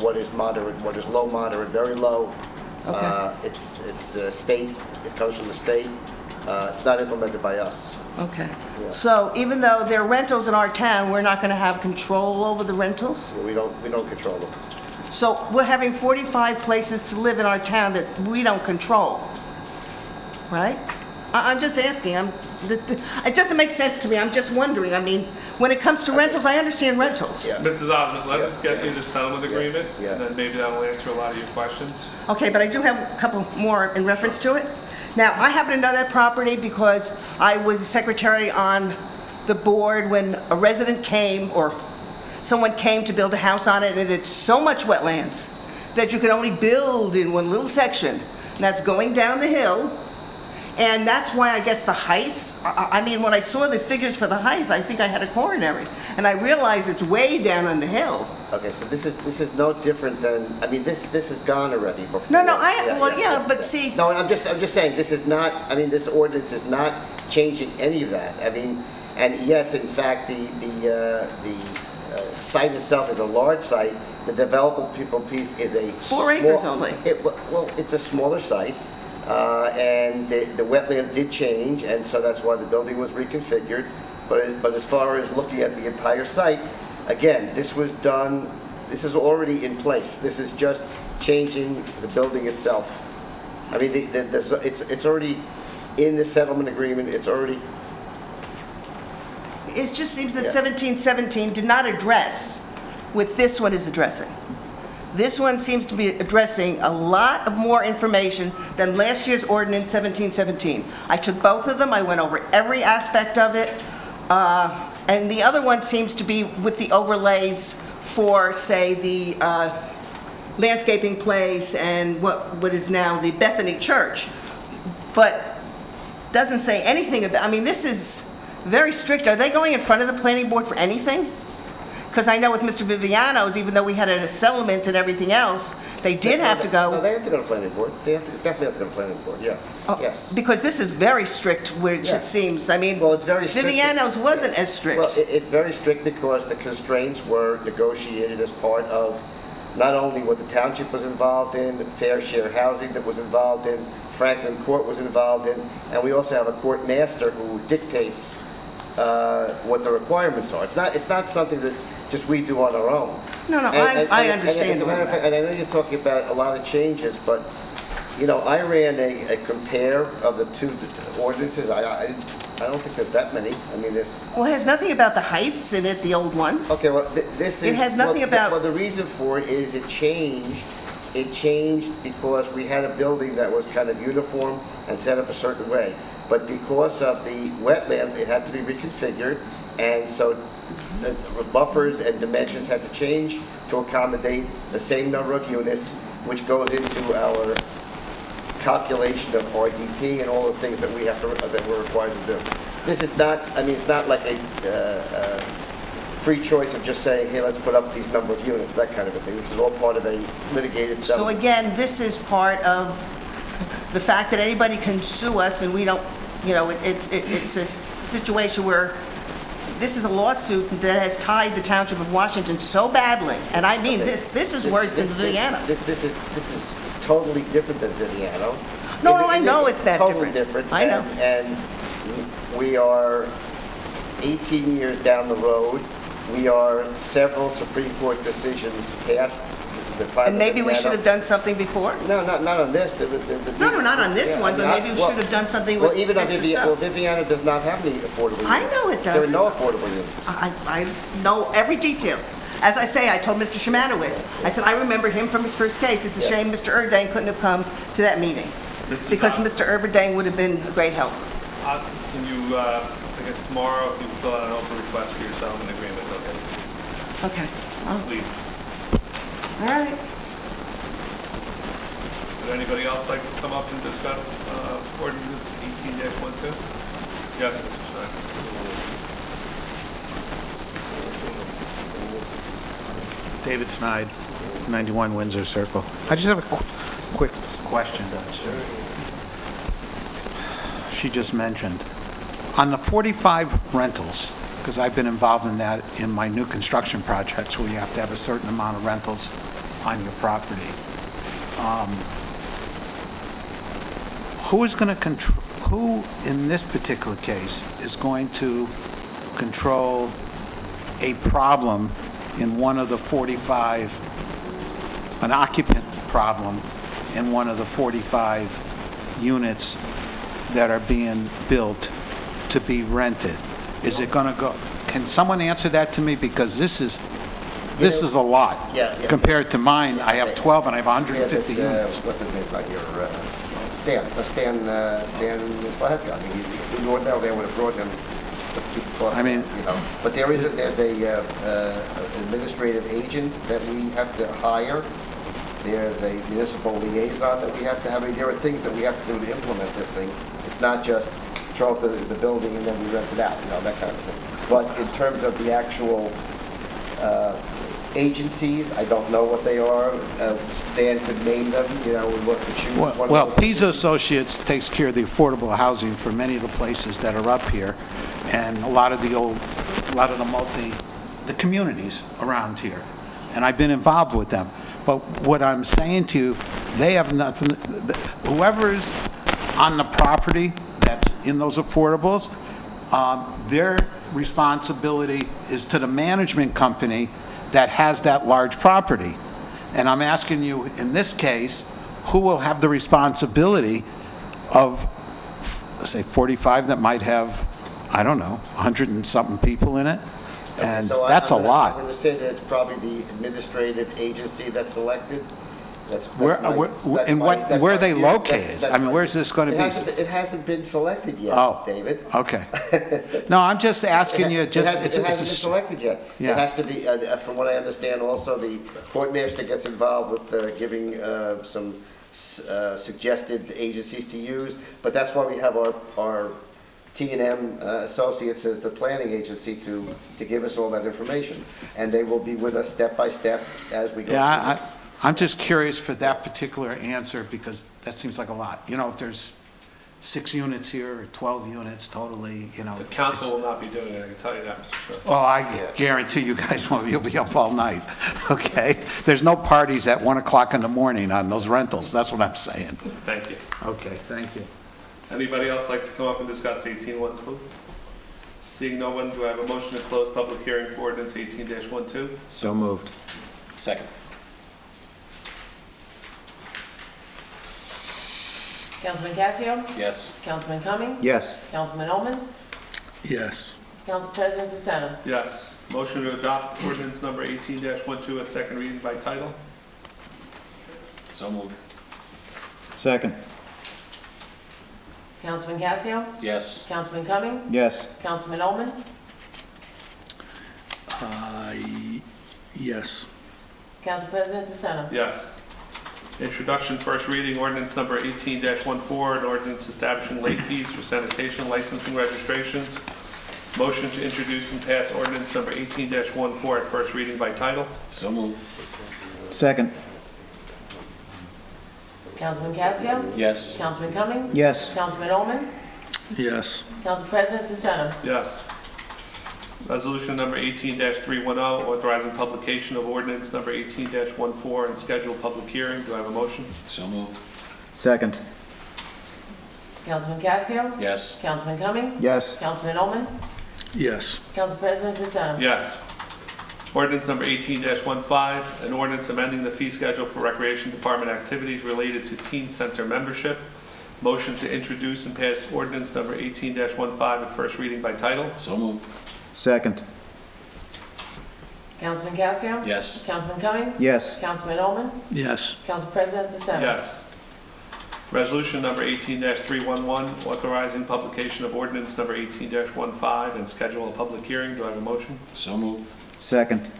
what is moderate, what is low, moderate, very low. Okay. It's state, it comes from the state. It's not implemented by us. Okay. Yeah. So even though they're rentals in our town, we're not going to have control over the rentals? We don't control them. So we're having 45 places to live in our town that we don't control, right? I'm just asking, it doesn't make sense to me, I'm just wondering, I mean, when it comes to rentals, I understand rentals. Yeah. Mrs. Osmond, let us Yeah. get you the settlement agreement, Yeah. and then maybe that'll answer a lot of your questions. Okay, but I do have a couple more in reference to it. Now, I happen to know that property because I was a secretary on the board when a resident came, or someone came to build a house on it, and it's so much wetlands that you can only build in one little section. And that's going down the hill, and that's why I guess the heights, I mean, when I saw the figures for the height, I think I had a coronary, and I realized it's way down on the hill. Okay, so this is no different than, I mean, this is gone already before. No, but see. No, I'm just saying, this is not, I mean, this ordinance is not changing any of that. I mean, and yes, in fact, the site itself is a large site. The developable piece is a 4 acres only. Well, it's a smaller site, and the wetlands did change, and so that's why the building was reconfigured. But as far as looking at the entire site, again, this was done, this is already in place. This is just changing the building itself. I mean, it's already in the settlement agreement, it's already. It just seems that Yeah. 1717 did not address what this one is addressing. This one seems to be addressing a lot of more information than last year's ordinance 1717. I took both of them, I went over every aspect of it, and the other one seems to be with the overlays for, say, the landscaping place and what is now the Bethany Church, but doesn't say anything about, I mean, this is very strict. Are they going in front of the planning board for anything? Because I know with Mr. Viviano's, even though we had a settlement and everything else, they did have to No, go. they have to go to planning board. Definitely have to go to planning board, yes, yes. Because this is very strict, which it Yes. seems. I mean, Well, it's very strict. Viviano's wasn't as strict. Well, it's very strict because the constraints were negotiated as part of not only what the township was involved in, fair share housing that was involved in, Franklin Court was involved in, and we also have a court master who dictates what the requirements are. It's not something that just we do on our own. No, I understand As a all matter of fact, that. and I know you're talking about a lot of changes, but, you know, I ran a compare of the two ordinances. I don't think there's that many. I mean, there's. Well, it has nothing about the heights in it, the old one. Okay, well, this is. It has nothing about- Well, the reason for it is it changed. It changed because we had a building that was kind of uniform and set up a certain way. But because of the wetlands, it had to be reconfigured, and so the buffers and dimensions had to change to accommodate the same number of units, which goes into our calculation of RDP and all the things that we have to, that we're required to do. This is not, I mean, it's not like a free choice of just saying, hey, let's put up these number of units, that kind of a thing. This is all part of a mitigated So settlement. again, this is part of the fact that anybody can sue us and we don't, you know, it's a situation where this is a lawsuit that has tied the Township of Washington so badly, and I mean, this is worse than Viviano. This is totally different than Viviano. No, I know it's that Totally different. different. I know. And we are 18 years down the road. We are several Supreme Court decisions past the time. And maybe we should have done something before? No, not on this. No, not on this one, but maybe we should have done something with even on extra Viviano, stuff. Viviano does not have any affordable units. I know it There doesn't. are no affordable units. I know every detail. As I say, I told Mr. Shemanowitz, I said, I remember him from his first case. It's a shame Mr. Erdang couldn't have come to that meeting, because Mr. Erdang would have been a great help. Can you, I guess tomorrow, if you fill out an open request for your settlement agreement, okay? Okay. Please. All right. Would anybody else like to come up and discuss ordinance 18-12? Yes, Mr. Schneider. David Snide, 91 Windsor Circle. I just have a quick question. She just mentioned, on the 45 rentals, because I've been involved in that in my new construction projects where you have to have a certain amount of rentals on your property. Who is going to control, who in this particular case is going to control a problem in one of the 45, an occupant problem in one of the 45 units that are being built to be rented? Is it going to go, can someone answer that to me? Because this is a lot. Yeah. Compared to mine, I have 12 and I have 150 units. What's his name right here? Stan Slatka. I mean, he knew now they would have brought him to keep the cost. I mean, you know. But there's a administrative agent that we have to hire. There's a municipal liaison that we have to have. I mean, there are things that we have to do to implement this thing. It's not just throw up the building and then we rent it out, you know, that kind of thing. But in terms of the actual agencies, I don't know what they are. Stan could name them, you know, we look to choose one of Well, those. Pisa Associates takes care of the affordable housing for many of the places that are up here, and a lot of the communities around here. And I've been involved with them. But what I'm saying to you, they have nothing, whoever's on the property that's in those affordables, their responsibility is to the management company that has that large property. And I'm asking you, in this case, who will have the responsibility of, say, 45 that might have, I don't know, 100 and something people in it? And So that's a I'm lot. going to say that it's probably the administrative agency that's selected. Where are they located? I mean, where's this going to be? It hasn't been selected yet, Oh, David. okay. No, I'm just asking you, It hasn't been it's a- selected yet. Yeah. It has to be, from what I understand, also the courtmaster gets involved with giving some suggested agencies to use, but that's why we have our T&M Associates as the planning agency to give us all that information. And they will be with us step by step as we go through this. I'm just curious for that particular answer, because that seems like a lot. You know, if there's 6 units here, or 12 units totally, you know. The council will not be doing it, I can tell you that, Mr. Schmidt. Oh, I guarantee you guys won't, you'll be up all night, okay? There's no parties at 1 o'clock in the morning on those rentals, that's what I'm saying. Thank you. Okay, thank you. Anybody else like to come up and discuss 18-12? Seeing no one, do I have a motion to close public hearing for ordinance 18-12? So moved. Second. Councilman Casio? Yes. Councilman Cumming? Yes. Councilman Oman? Yes. Council President DeSena? Yes. Motion to adopt ordinance number 18-12 at second reading by title? So moved. Second. Councilman Casio? Yes. Councilman Cumming? Yes. Councilman Oman? Yes. Council President DeSena? Yes. Introduction, first reading, ordinance number 18-14, an ordinance establishing late fees for sanitation licensing registrations. Motion to introduce and pass ordinance number 18-14 at first reading by title? So moved. Second. Councilman Casio? Yes. Councilman Cumming? Yes. Councilman Oman? Yes. Council President DeSena? Yes. Resolution number 18-310, authorizing publication of ordinance number 18-14 and schedule public hearing. Do I have a motion? So moved. Second. Councilman Casio? Yes. Councilman Cumming? Yes. Councilman Ullman? Yes. Council President DeSenza? Yes. Ordinance number 18-15, an ordinance amending the fee schedule for Recreation Department activities related to teen center membership. Motion to introduce and pass ordinance number 18-15 at first reading by title. So moved. Second. Councilman Casio? Yes. Councilman Cumming? Yes. Councilman Ullman? Yes. Council President DeSenza? Yes. Resolution number 18-311, authorizing publication of ordinance number 18-15 and schedule a public hearing. Do I have a motion? So moved. Second.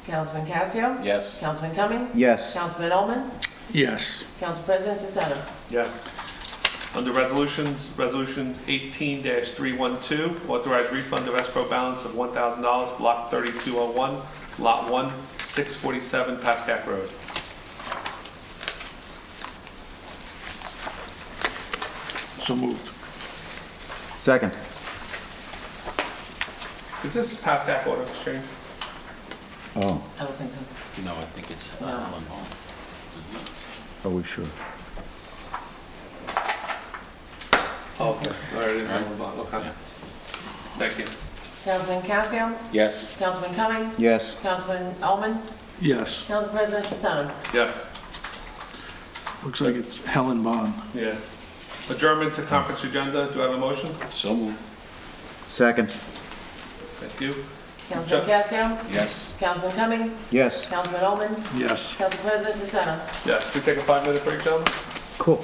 Councilman Casio? Yes. Councilman Cumming? Yes. Councilman Ullman? Yes. Council President DeSenza? Yes. Under resolutions, resolution 18-312, authorize refund of escrow balance of $1,000, block 3201, lot 1, 647 Pascack Road. So moved. Second. Is this Pascack Auto Exchange? Oh, I don't think so. No, I think it's No. Ellen Hall. are we sure? Oh, okay. There it is. Right. Okay. Yeah. Thank you. Councilman Casio? Yes. Councilman Cumming? Yes. Councilman Ullman? Yes. Council President DeSenza? Yes. Looks like it's Helen Bond. Yeah. Adjournment to conference agenda. Do I have a motion? So moved. Second. Thank you. Councilman Casio? Yes. Councilman Cumming? Yes. Councilman Ullman? Yes. Council President DeSenza? Yes. Can we take a 5-minute break, gentlemen? Cool.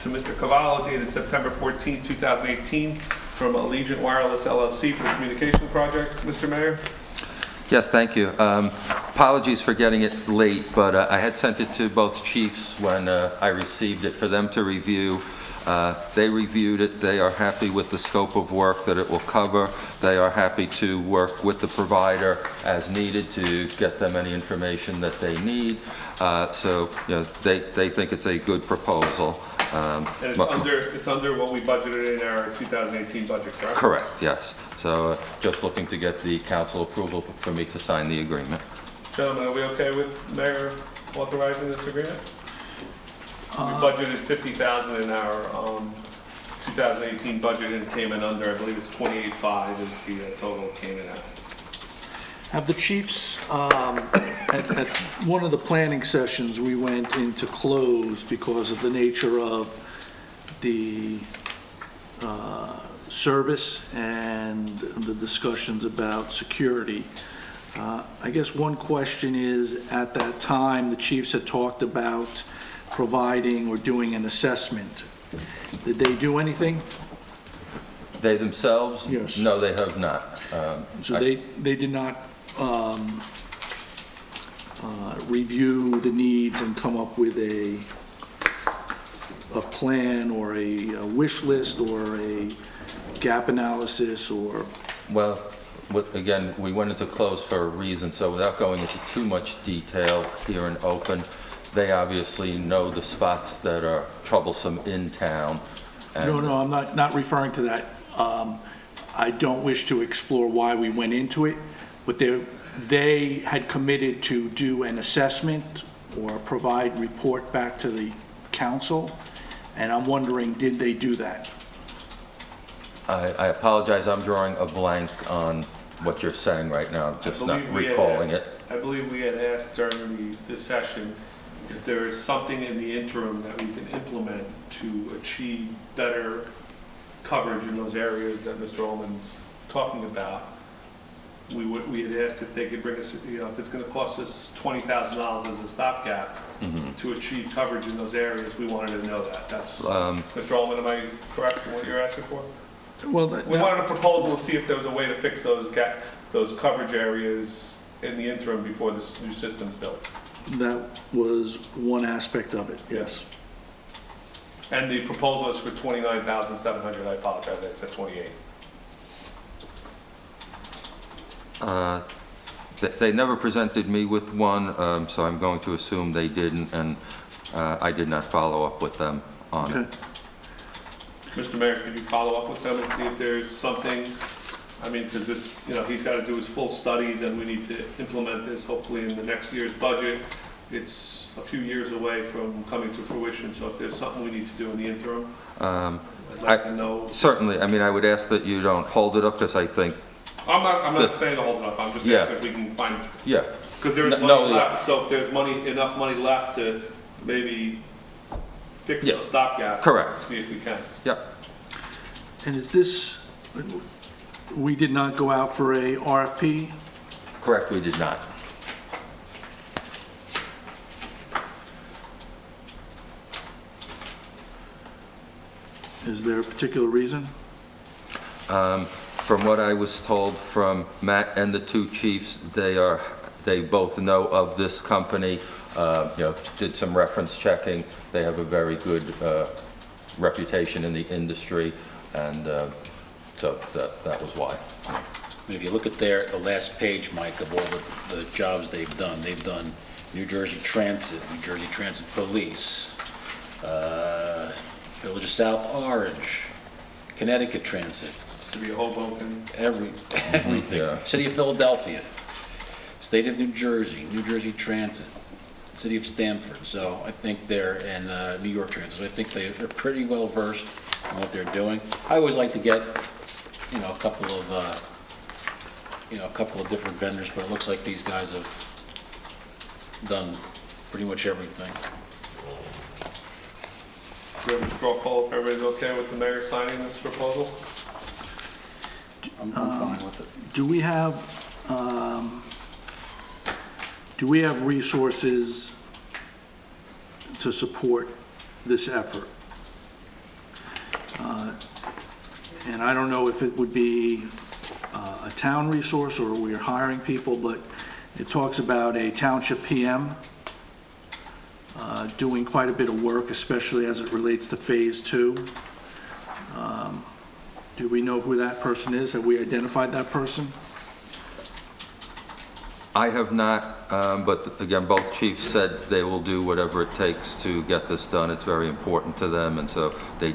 To Mr. Cavallo, dated September 14, 2018, from Allegiant Wireless LLC for the communication project. Mr. Mayor? Yes, thank you. Apologies for getting it late, but I had sent it to both chiefs when I received it for them to review. They reviewed it. They are happy with the scope of work that it will cover. They are happy to work with the provider as needed to get them any information that they need. So, you know, they think it's a good proposal. And it's under what we budgeted in our 2018 budget, correct? Correct, yes. So just looking to get the council approval for me to sign the agreement. Gentlemen, are we okay with Mayor authorizing this agreement? We budgeted $50,000 in our 2018 budget and came in under, I believe it's 28.5 is the total came in at. Have the chiefs, at one of the planning sessions, we went into close because of the nature of the service and the discussions about security. I guess one question is, at that time, the chiefs had talked about providing or doing an assessment. Did they do anything? They themselves? Yes. No, they have not. So they did not review the needs and come up with a plan or a wish list or a gap analysis or? Well, again, we went into close for a reason, so without going into too much detail here in open, they obviously know the spots that are troublesome in town. No, I'm not referring to that. I don't wish to explore why we went into it, but they had committed to do an assessment or provide report back to the council, and I'm wondering, did they do that? I apologize, I'm drawing a blank on what you're saying right now, I'm just not recalling it. I believe we had asked during the session if there is something in the interim that we can implement to achieve better coverage in those areas that Mr. Ullman's talking about. We had asked if they could bring us, you know, if it's going to cost us $20,000 as a stopgap to achieve coverage in those areas, we wanted to know that. That's, Mr. Ullman, am I correct in what you're asking for? Well, We wanted a proposal to see if there was a way to fix those coverage areas in the interim before this new system's built. that was one aspect of it, yes. And the proposal is for $29,700. I apologize, I said 28. They never presented me with one, so I'm going to assume they didn't, and I did not follow up with them on it. Okay. Mr. Mayor, could you follow up with them and see if there's something, I mean, because this, you know, he's got to do his full study, then we need to implement this hopefully in the next year's budget. It's a few years away from coming to fruition, so if there's something we need to do in the interim, I'd like to know. Certainly, I mean, I would ask that you don't hold it up, because I think, I'm not saying to hold it up, I'm just asking if we can find, yeah. because there's money left, so if there's enough money left to maybe fix Yeah. the stopgap. Correct. See if we can. Yep. And is this, we did not go out for a RFP? Correct, we did not. Is there a particular reason? From what I was told from Matt and the two chiefs, they both know of this company, did some reference checking. They have a very good reputation in the industry, and so that was why. And if you look at the last page, Mike, of all the jobs they've done New Jersey Transit, New Jersey Transit Police, Village of South Orange, Connecticut Transit, City of Hoboken. everything. Yeah. City of Philadelphia, State of New Jersey Transit, City of Stamford. So I think in New York Transit. So I think they're pretty well versed in what they're doing. I always like to get, a couple of different vendors, but it looks like these guys have done pretty much everything. Do we have a straw poll if everybody's okay with the mayor signing this proposal? I'm fine with it. Do we have resources to support this effort? And I don't know if it would be a town resource or we're hiring people, but it talks about a township PM doing quite a bit of work, especially as it relates to Phase 2. Do we know who that person is? Have we identified that person? I have not, but again, both chiefs said they will do whatever it takes to get this done. It's very important to them, and so they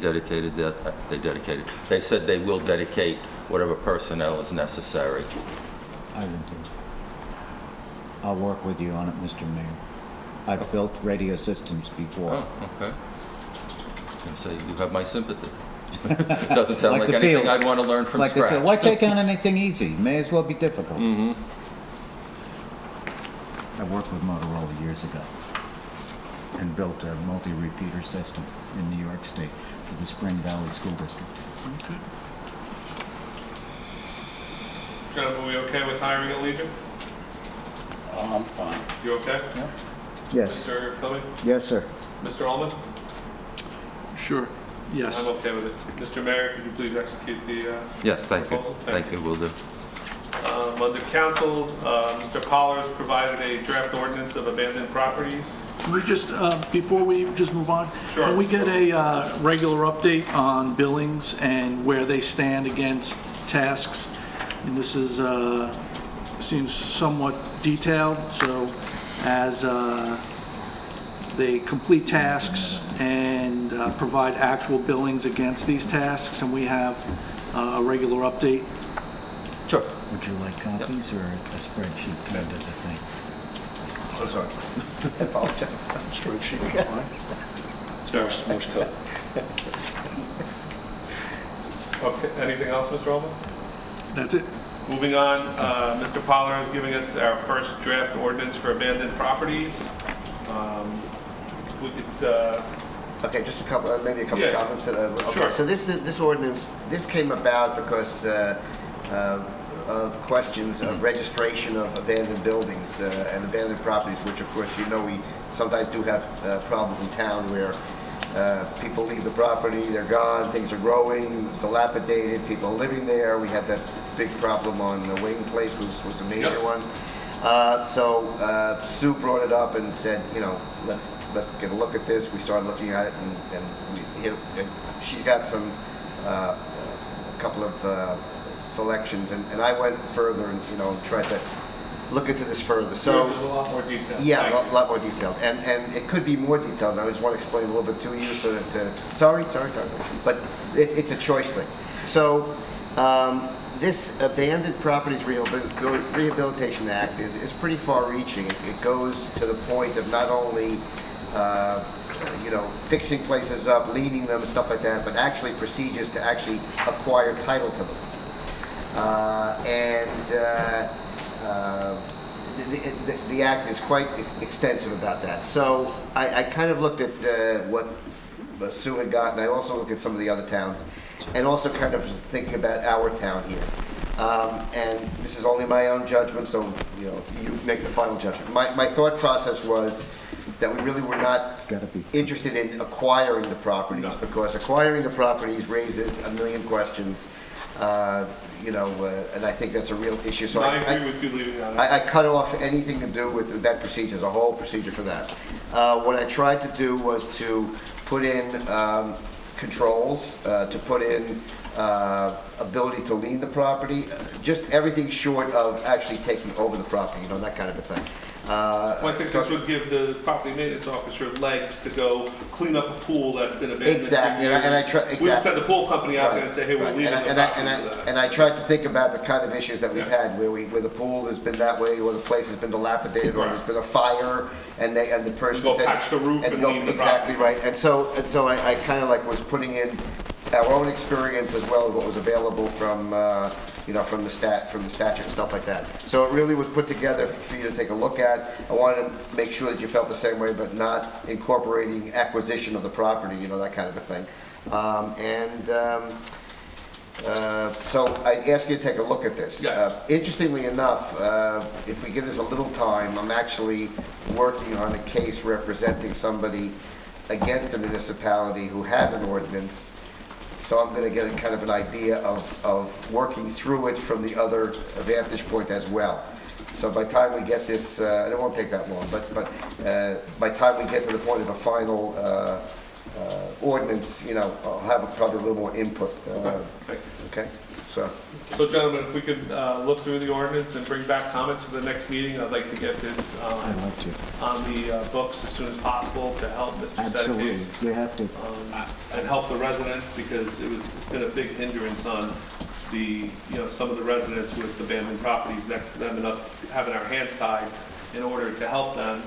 said they will dedicate whatever personnel is necessary. I will do. I'll work with you on it, Mr. Mayor. I've built radio systems before. Oh, okay. So you have my sympathy. It doesn't sound like the anything field. I'd want to learn from Like the scratch. field. Why take on anything easy? May as well be difficult. Mm-hmm. I worked with Motorola years ago and built a multi-repeater system in New York State for the Spring Valley School District. Okay. Gentlemen, we okay with hiring a Legion? I'm fine. You okay? Yeah. Yes. Mr. Fleming? Yes, sir. Mr. Ullman? Sure. Yes. I'm okay with it. Mr. Mayor, could you please execute the Yes, thank you. proposal? Thank you, will do. Under council, Mr. Pollard's provided a draft ordinance of abandoned properties. Can we just, before we just move on? Sure. Can we get a regular update on billings and where they stand against tasks? And this is, seems somewhat detailed, so as they complete tasks and provide actual billings against these tasks, and we have a regular update. Sure. Would you like copies or a spreadsheet kind of a thing? Oh, sorry. I apologize. Spreadsheet is fine. It's Morse code. Okay, anything else, Mr. Ullman? That's it. Moving on, Mr. Pollard is giving us our first draft ordinance for abandoned properties. We could, Okay, just a couple, maybe a couple of Yeah. comments. Okay, Sure. so this ordinance, this came about because of questions of registration of abandoned buildings and abandoned properties, which of course, we sometimes do have problems in town where people leave the property, they're gone, things are growing, dilapidated, people are living there. We had that big problem on the Wayne Place was a major Yep. one. So Sue brought it up and said, let's get a look at this. We started looking at it, and she's got some a couple of selections, and I went further and tried to look into this further. So Yours is a lot more detailed. yeah, Thank a lot more detailed, and it could be more detailed. And I just want to explain a little bit to you, so that sorry, but it's a choice thing. So. This Abandoned Properties Rehabilitation Act is pretty far-reaching. It goes to the point of not only, fixing places up, leaning them, stuff like that, but actually procedures to actually acquire title to them. The act is quite extensive about that. So I kind of looked at what Sue had got, and I also looked at some of the other towns, and also kind of thinking about our town here. And this is only my own judgment, so you make the final judgment. My thought process was that we really were not interested in acquiring the properties, because acquiring the properties raises a million questions, and I think that's a real issue. So I agree with you leaving that. I cut off anything to do with that procedure, there's a whole procedure for that. What I tried to do was to put in controls, to put in ability to lien the property, just everything short of actually taking over the property, that kind of a thing. Well, I think this would give the property maintenance officer legs to go clean up a pool that's been abandoned. Exactly, for years. and I try, exactly. We would send the pool company out there and say, hey, we're Right. leaving the property. And I tried to think about the kind of issues that we've had, where the pool has been that way, or the place has been dilapidated, or there's been a fire, and the person Go said. patch the roof and leave the exactly property. right. And so I kind of was putting in our own experience as well as what was available from from the statute and stuff like that. So it really was put together for you to take a look at. I wanted to make sure that you felt the same way, but not incorporating acquisition of the property, that kind of a thing. So I ask you to take a look at this. Yes. Interestingly enough, if we give this a little time, I'm actually working on a case representing somebody against a municipality who has an ordinance. So I'm going to get a kind of an idea of working through it from the other vantage point as well. So by the time we get this, and it won't take that long, but by the time we get to the point of a final ordinance, I'll have probably a little more input. Okay, so. So gentlemen, if we could look through the ordinance and bring back comments for the next meeting, I'd like to get this on the books as soon as possible to help Mr. Absolutely, Sedekis. you have to. And help the residents, because it's been a big hindrance on some of the residents with abandoned properties next to them, and us having our hands tied in order to help them.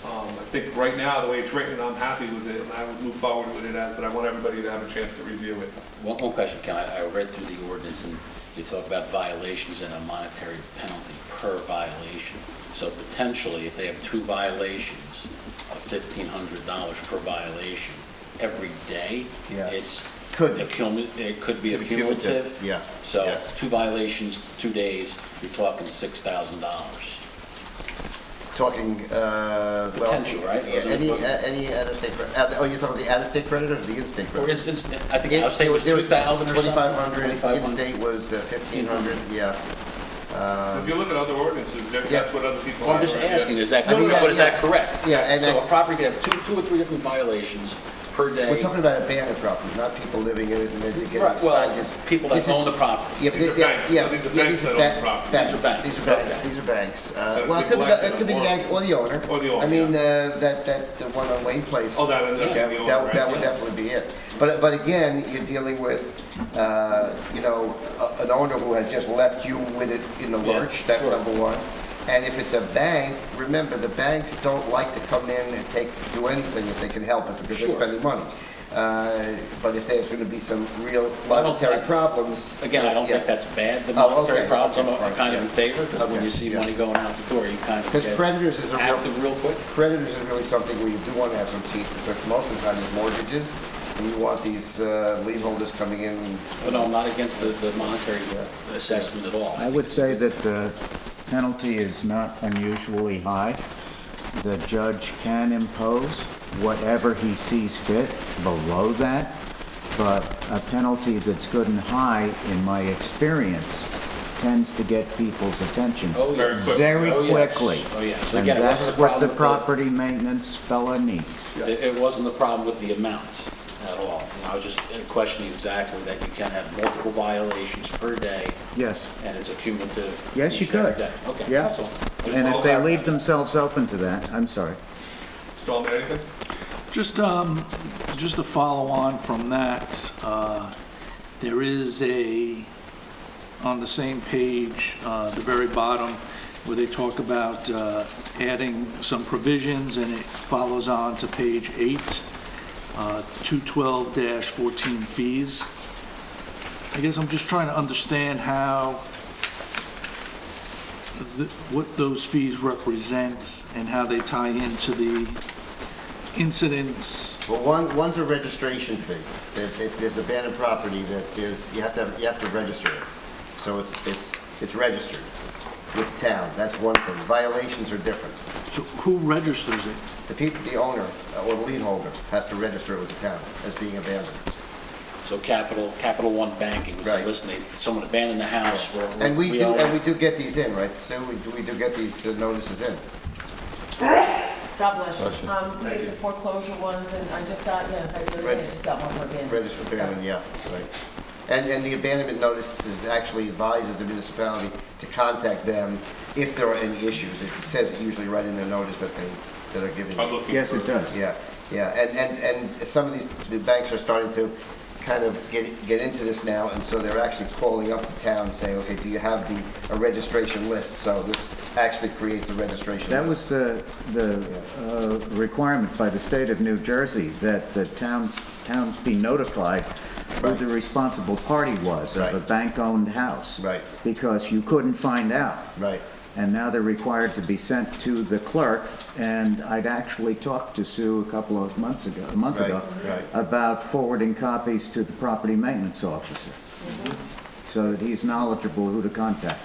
I think right now, the way it's written, I'm happy with it, and I would move forward with it, but I want everybody to have a chance to review it. One question, Ken. I read through the ordinance, and you talk about violations and a monetary penalty per violation. So potentially, if they have 2 violations of $1,500 per violation every day, it could be a cumulative. Yeah. So 2 violations, 2 days, you're talking $6,000. Talking, Potential, right? Yeah, any out-of-state, you're talking the out-of-state creditors or the in-state Or creditors? I think out-of-state was 2,000 or something. 2,500, in-state was 1,500, yeah. If you look at other ordinances, that's what other people Well, I'm have. just right? asking, is that, I mean, but is that correct? Yeah, and So a property could have 2 or 3 different violations per day. We're talking about abandoned property, not people living in it and maybe getting Right, well, cited. people that own the property. Yeah, These are banks. yeah, These are yeah, banks these are that own the property. These are banks. These are banks, Okay. these are banks. That Well, have it could be, neglected it could be the them, banks or the owner. Or the owner, I mean, the one on Wayne Place. Oh, that would definitely be the owner, That right? would definitely be it. But again, you're dealing with, an owner who has just left you with it in the lurch, that's sure. number one. And if it's a bank, remember, the banks don't like to come in and do anything if they can help it, because they're Sure. spending money. But if there's going to be some real monetary problems. Again, I don't think that's bad, the Oh, monetary okay. problems. Okay, I'm kind of in favor, because when Okay, you see yeah. money going out the door, you kind of Because get creditors is active real quick. Creditors is really something where you do want to have some teeth, because most of the time it's mortgages, and you want these lien holders coming in. But no, I'm not against the monetary assessment at all. I would say that the penalty is not unusually high. The judge can impose whatever he sees fit below that, but a penalty that's good and high, in my experience, tends to get people's attention. Oh, Very yes. quick. Very Oh, yes. quickly. Oh, yes. So And again, it wasn't that's a what problem the with property maintenance fella needs. It wasn't the problem with the amount at all. You know, I was just questioning exactly that you can have multiple violations per day, Yes. and it's a cumulative. Yes, you each and every could. day. Okay, Yeah. that's all. Just And wanted if to they clarify leave that. themselves open to that, I'm sorry. Stallman, anything? Just to follow on from that, there is on the same page, the very bottom, where they talk about adding some provisions, and it follows on to page 8, 212-14 fees. I guess I'm just trying to understand what those fees represent and how they tie into the incidents. Well, one's a registration fee. If there's abandoned property you have to register it. So it's registered with the town. That's one thing. Violations are different. So who registers it? The owner or the lien holder has to register it with the town as being abandoned. So Capital One Banking would say, Right. listen, someone abandoned the house. And we own it. do get these in, right? So we do get these notices in. God bless Bless you. you. We get the foreclosure ones, and I just got, I just got one for abandoned. Registered abandonment, yeah, right. And the abandonment notices actually advises the municipality to contact them if there are any issues. It says it usually right in their notice that are giving. I'm looking Yes, for- it does. Yeah, yeah, and some of the banks are starting to kind of get into this now, and so they're actually calling up the town saying, okay, do you have a registration list? So this actually creates the registration list. That was the requirement by the state of New Jersey, that the towns be notified who Right. the responsible party was of a Right. bank-owned house. Right. Because you couldn't find out. Right. And now they're required to be sent to the clerk, and I'd actually talked to Sue a month Right, ago, right. about forwarding copies to the property maintenance officer, so that he's knowledgeable who to contact.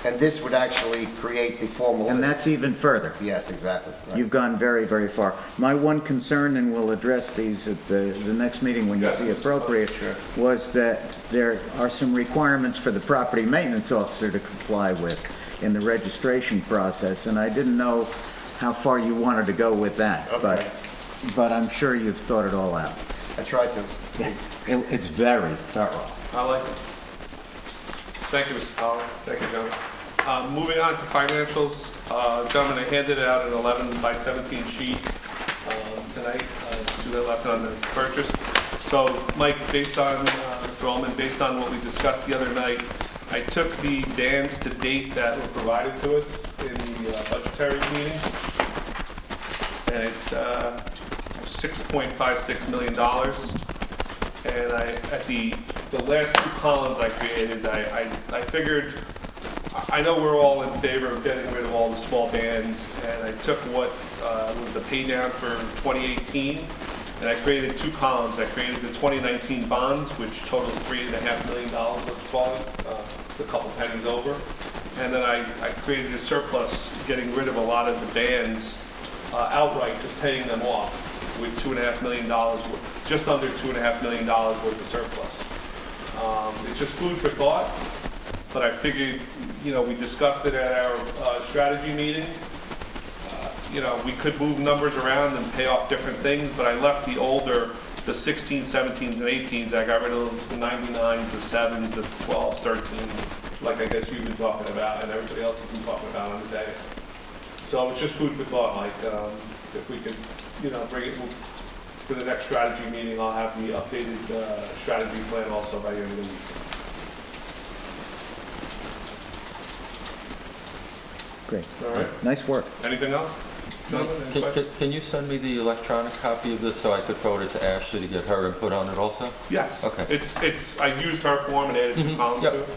And this would actually create the formal list. And that's even further. Yes, exactly. Right. You've gone very, very far. My one concern, and we'll address these at the next meeting when you Yes, see that's appropriate, fine, sure. was that there are some requirements for the property maintenance officer to comply with in the registration process, and I didn't know how far you wanted to go with that. Okay. But I'm sure you've thought it all out. I tried to. Yes, it's very thorough. I like it. Thank you, Mr. Fowler. Thank you, gentlemen. Moving on to financials. Gentlemen, I handed out an 11 by 17 sheet tonight, to the left on the purchase. So, Mike, based on, Mr. Ullman, based on what we discussed the other night, I took the bands to date that were provided to us in the budgetary meeting, and it $6.56 million. And at the last two columns I created, I figured, I know we're all in favor of getting rid of all the small bands, and I took what was the pay down for 2018, and I created two columns. I created the 2019 bonds, which totals $3.5 million, let's call it. It's a couple pennies over. And then I created a surplus, getting rid of a lot of the bands outright, just paying them off with $2.5 million, just under $2.5 million worth of surplus. It's just food for thought, but I figured, we discussed it at our strategy meeting. We could move numbers around and pay off different things, but I left the older, the 16s, 17s, and 18s. I got rid of the 99s, the 7s, the 12s, 13s, like I guess you've been talking about and everybody else has been talking about on the days. So it's just food for thought, like, if we could, bring it for the next strategy meeting, I'll have the updated strategy plan also by the end of the week. Great. All right. Nice work. Anything else? Gentlemen, any questions? Can you send me the electronic copy of this so I could forward it to Ashley to get her input on it also? Yes. Okay. I used her form and added two columns Yep. to it.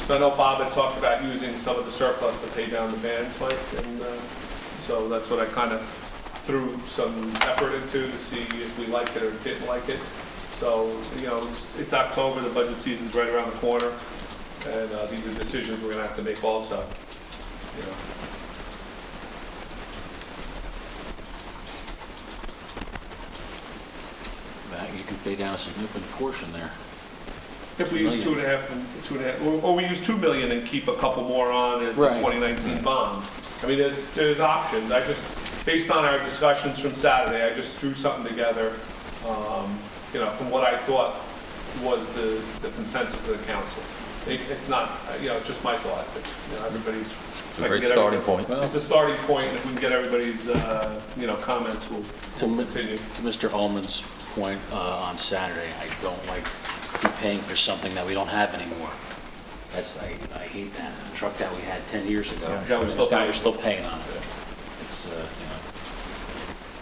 So I know Bob had talked about using some of the surplus to pay down the bands, Mike, and so that's what I kind of threw some effort into to see if we liked it or didn't like it. So, it's October, the budget season's right around the corner, and these are decisions we're gonna have to make also, Matt, you can pay down a significant portion there. If we use 2.5, or we use 2 million and keep a couple more on as the Right. 2019 bond. I mean, there's options. I just, based on our discussions from Saturday, I just threw something together, from what I thought was the consensus of the council. It's not, it's just my thought, but, everybody's. It's a great starting point. It's a starting point, and if we can get everybody's, comments, we'll continue. To Mr. Ullman's point on Saturday, I don't like keep paying for something that we don't have anymore. I hate that. The truck that we had 10 years ago, Yeah, we're still paying on it. It's,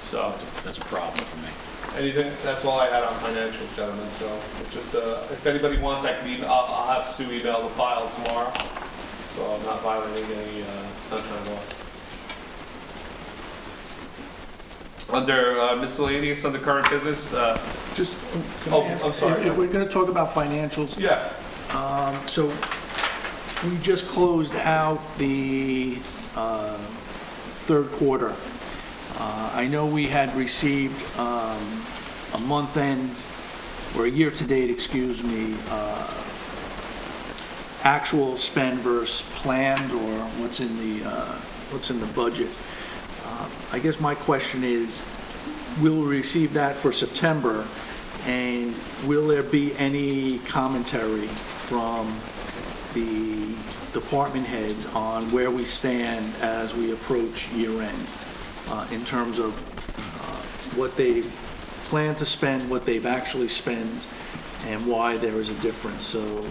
So, that's a problem for me. anything, that's all I had on financials, gentlemen, so it's just, if anybody wants, I'll have Sue email the file tomorrow, so I'm not violating any sunshine law. Under miscellaneous, under current business, Just, can I ask, I'm sorry. if we're going to talk about financials, yes, so we just closed out the third quarter. I know we had received a month end, or a year to date, excuse me, actual spend versus planned, or what's in the budget. I guess my question is, will we receive that for September? And will there be any commentary from the department heads on where we stand as we approach year end, in terms of what they plan to spend, what they've actually spent, and why there is a difference? So,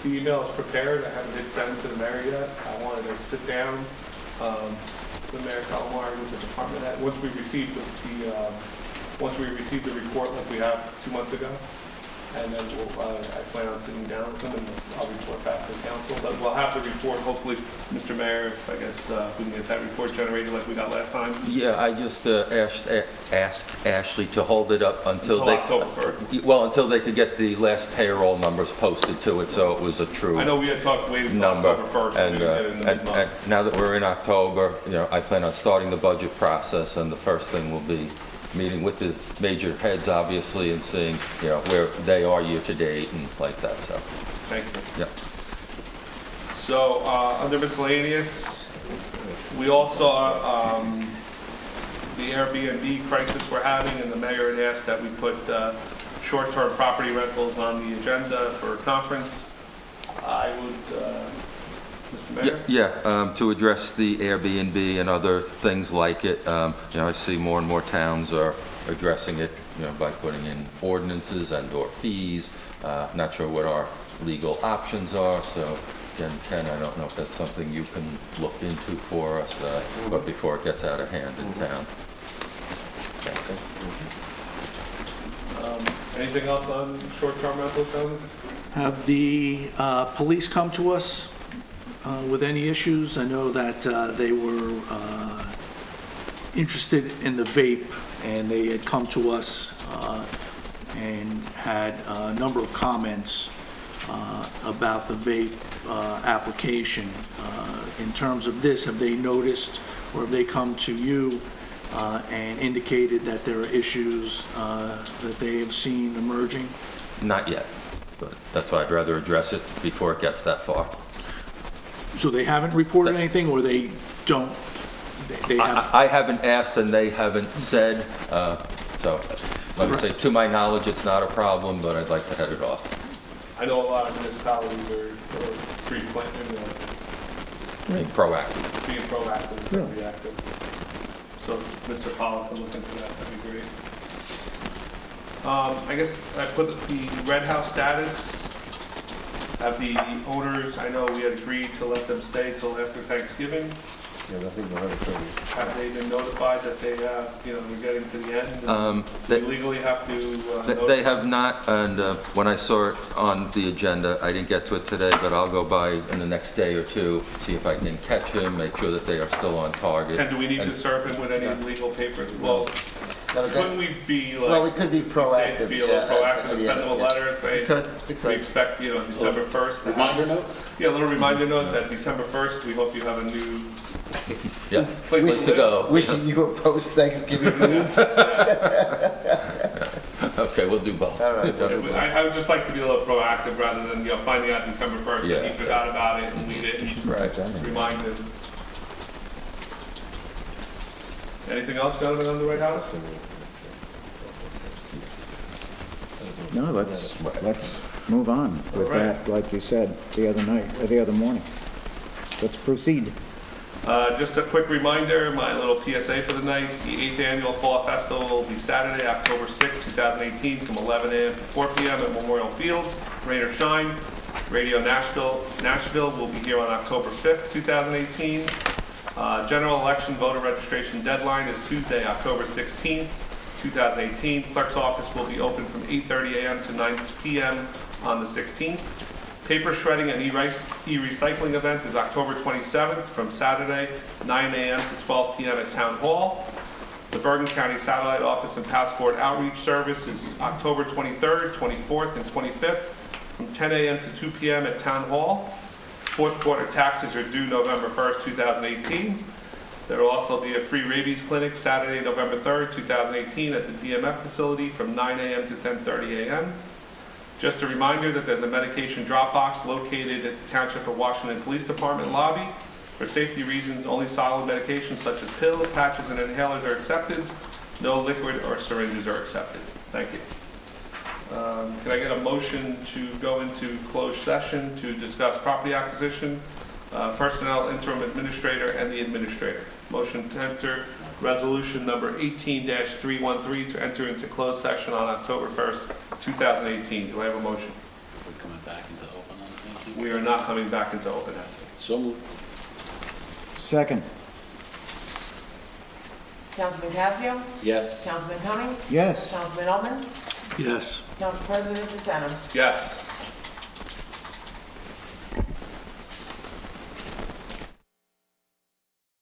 the email is prepared, I haven't hit send to the mayor yet. I wanted to sit down with Mayor Calamari, with the department head, once we receive the report like we have 2 months ago. And then I plan on sitting down with them and I'll report back to the council. But we'll have the report, hopefully, Mr. Mayor, if we can get that report generated like we got last time. Yeah, I just asked Ashley to hold it up until they... October 1st. Well, until they could get the last payroll numbers posted to it, so it was a true I know we had talked waiting until number. October 1st. So we And, didn't get it in the and month. now that we're in October, I plan on starting the budget process, and the first thing will be meeting with the major heads, obviously, and seeing, where they are year to date and like that, so. Thank you. Yeah. So, under miscellaneous, we all saw the Airbnb crisis we're having, and the mayor had asked that we put short-term property rentals on the agenda for a conference. I would, Mr. Mayor? Yeah, to address the Airbnb and other things like it, I see more and more towns are addressing it, by putting in ordinances and/or fees. Not sure what our legal options are, so again, Ken, I don't know if that's something you can look into for us, but before it gets out of hand in town. Thanks. Anything else on short-term rentals, gentlemen? have the police come to us with any issues? I know that they were interested in the vape, and they had come to us and had a number of comments about the vape application. In terms of this, have they noticed, or have they come to you and indicated that there are issues that they have seen emerging? Not yet, but that's why I'd rather address it before it gets that far. So they haven't reported anything, or they don't? They have. I haven't asked and they haven't said, so let me say, to my knowledge, it's not a problem, but I'd like to head it off. I know a lot of municipalities are being proactive instead of reactive. So Mr. Pollock can look into that, that'd be great. I guess I put the Red House status. Have the owners, I know we had agreed to let them stay till after Thanksgiving. Yeah, nothing but other Have they been notified that they, we're getting to the end? And They- we legally have to They have not, and when I saw it on the agenda, I didn't get to it today, but I'll go by in the next day or two, see if I can catch him, make sure that they are still on target. And do we need to serve him with any legal papers? Well, Couldn't we be like? Well, we could be just safe, proactive, Be a little yeah, proactive and send them a yeah. letter, say, We could. we expect, December 1st. to have- Reminder note? Yeah, a little reminder note that December 1st, we hope you have a new Yes, place place to to live. go. Wishing you a post-Thanksgiving move. Okay, we'll do both. All right. I would just like to be a little proactive rather than, finding out December 1st that Yeah. he forgot about it and we didn't remind him. Anything else, gentlemen, on the White House? No, let's move on with All right. that, like you said the other morning. Let's proceed. Just a quick reminder, my little PSA for the night, the 8th Annual Fall Festival will be Saturday, October 6, 2018, from 11 a.m. to 4 p.m. at Memorial Fields, rain or shine. Radio Nashville will be here on October 5th, 2018. General election voter registration deadline is Tuesday, October 16th, 2018. Clerk's office will be open from 8:30 a.m. to 9 p.m. on the 16th. Paper shredding and e-recycling event is October 27th from Saturday, 9 a.m. to 12 p.m. at Town Hall. The Bergen County Satellite Office and Passport Outreach Service is October 23rd, 24th, and 25th from 10 a.m. to 2 p.m. at Town Hall. Fourth quarter taxes are due November 1st, 2018. There will also be a free rabies clinic Saturday, November 3rd, 2018 at the DMF facility from 9 a.m. to 10:30 a.m. Just a reminder that there's a medication drop box located at the Township of Washington Police Department lobby. For safety reasons, only solid medications such as pills, patches, and inhalers are accepted. No liquid or syringes are accepted. Thank you. Can I get a motion to go into closed session to discuss property acquisition, personnel, interim administrator, and the administrator? Motion to enter resolution number 18-313 to enter into closed session on October 1st, 2018. Do I have a motion? We're coming back into open on anything. We are not coming back into open. So moved. Second. Councilman Casio? Yes. Councilman Cumming? Yes. Councilman Ullman? Yes. Council President DeSenza? Yes.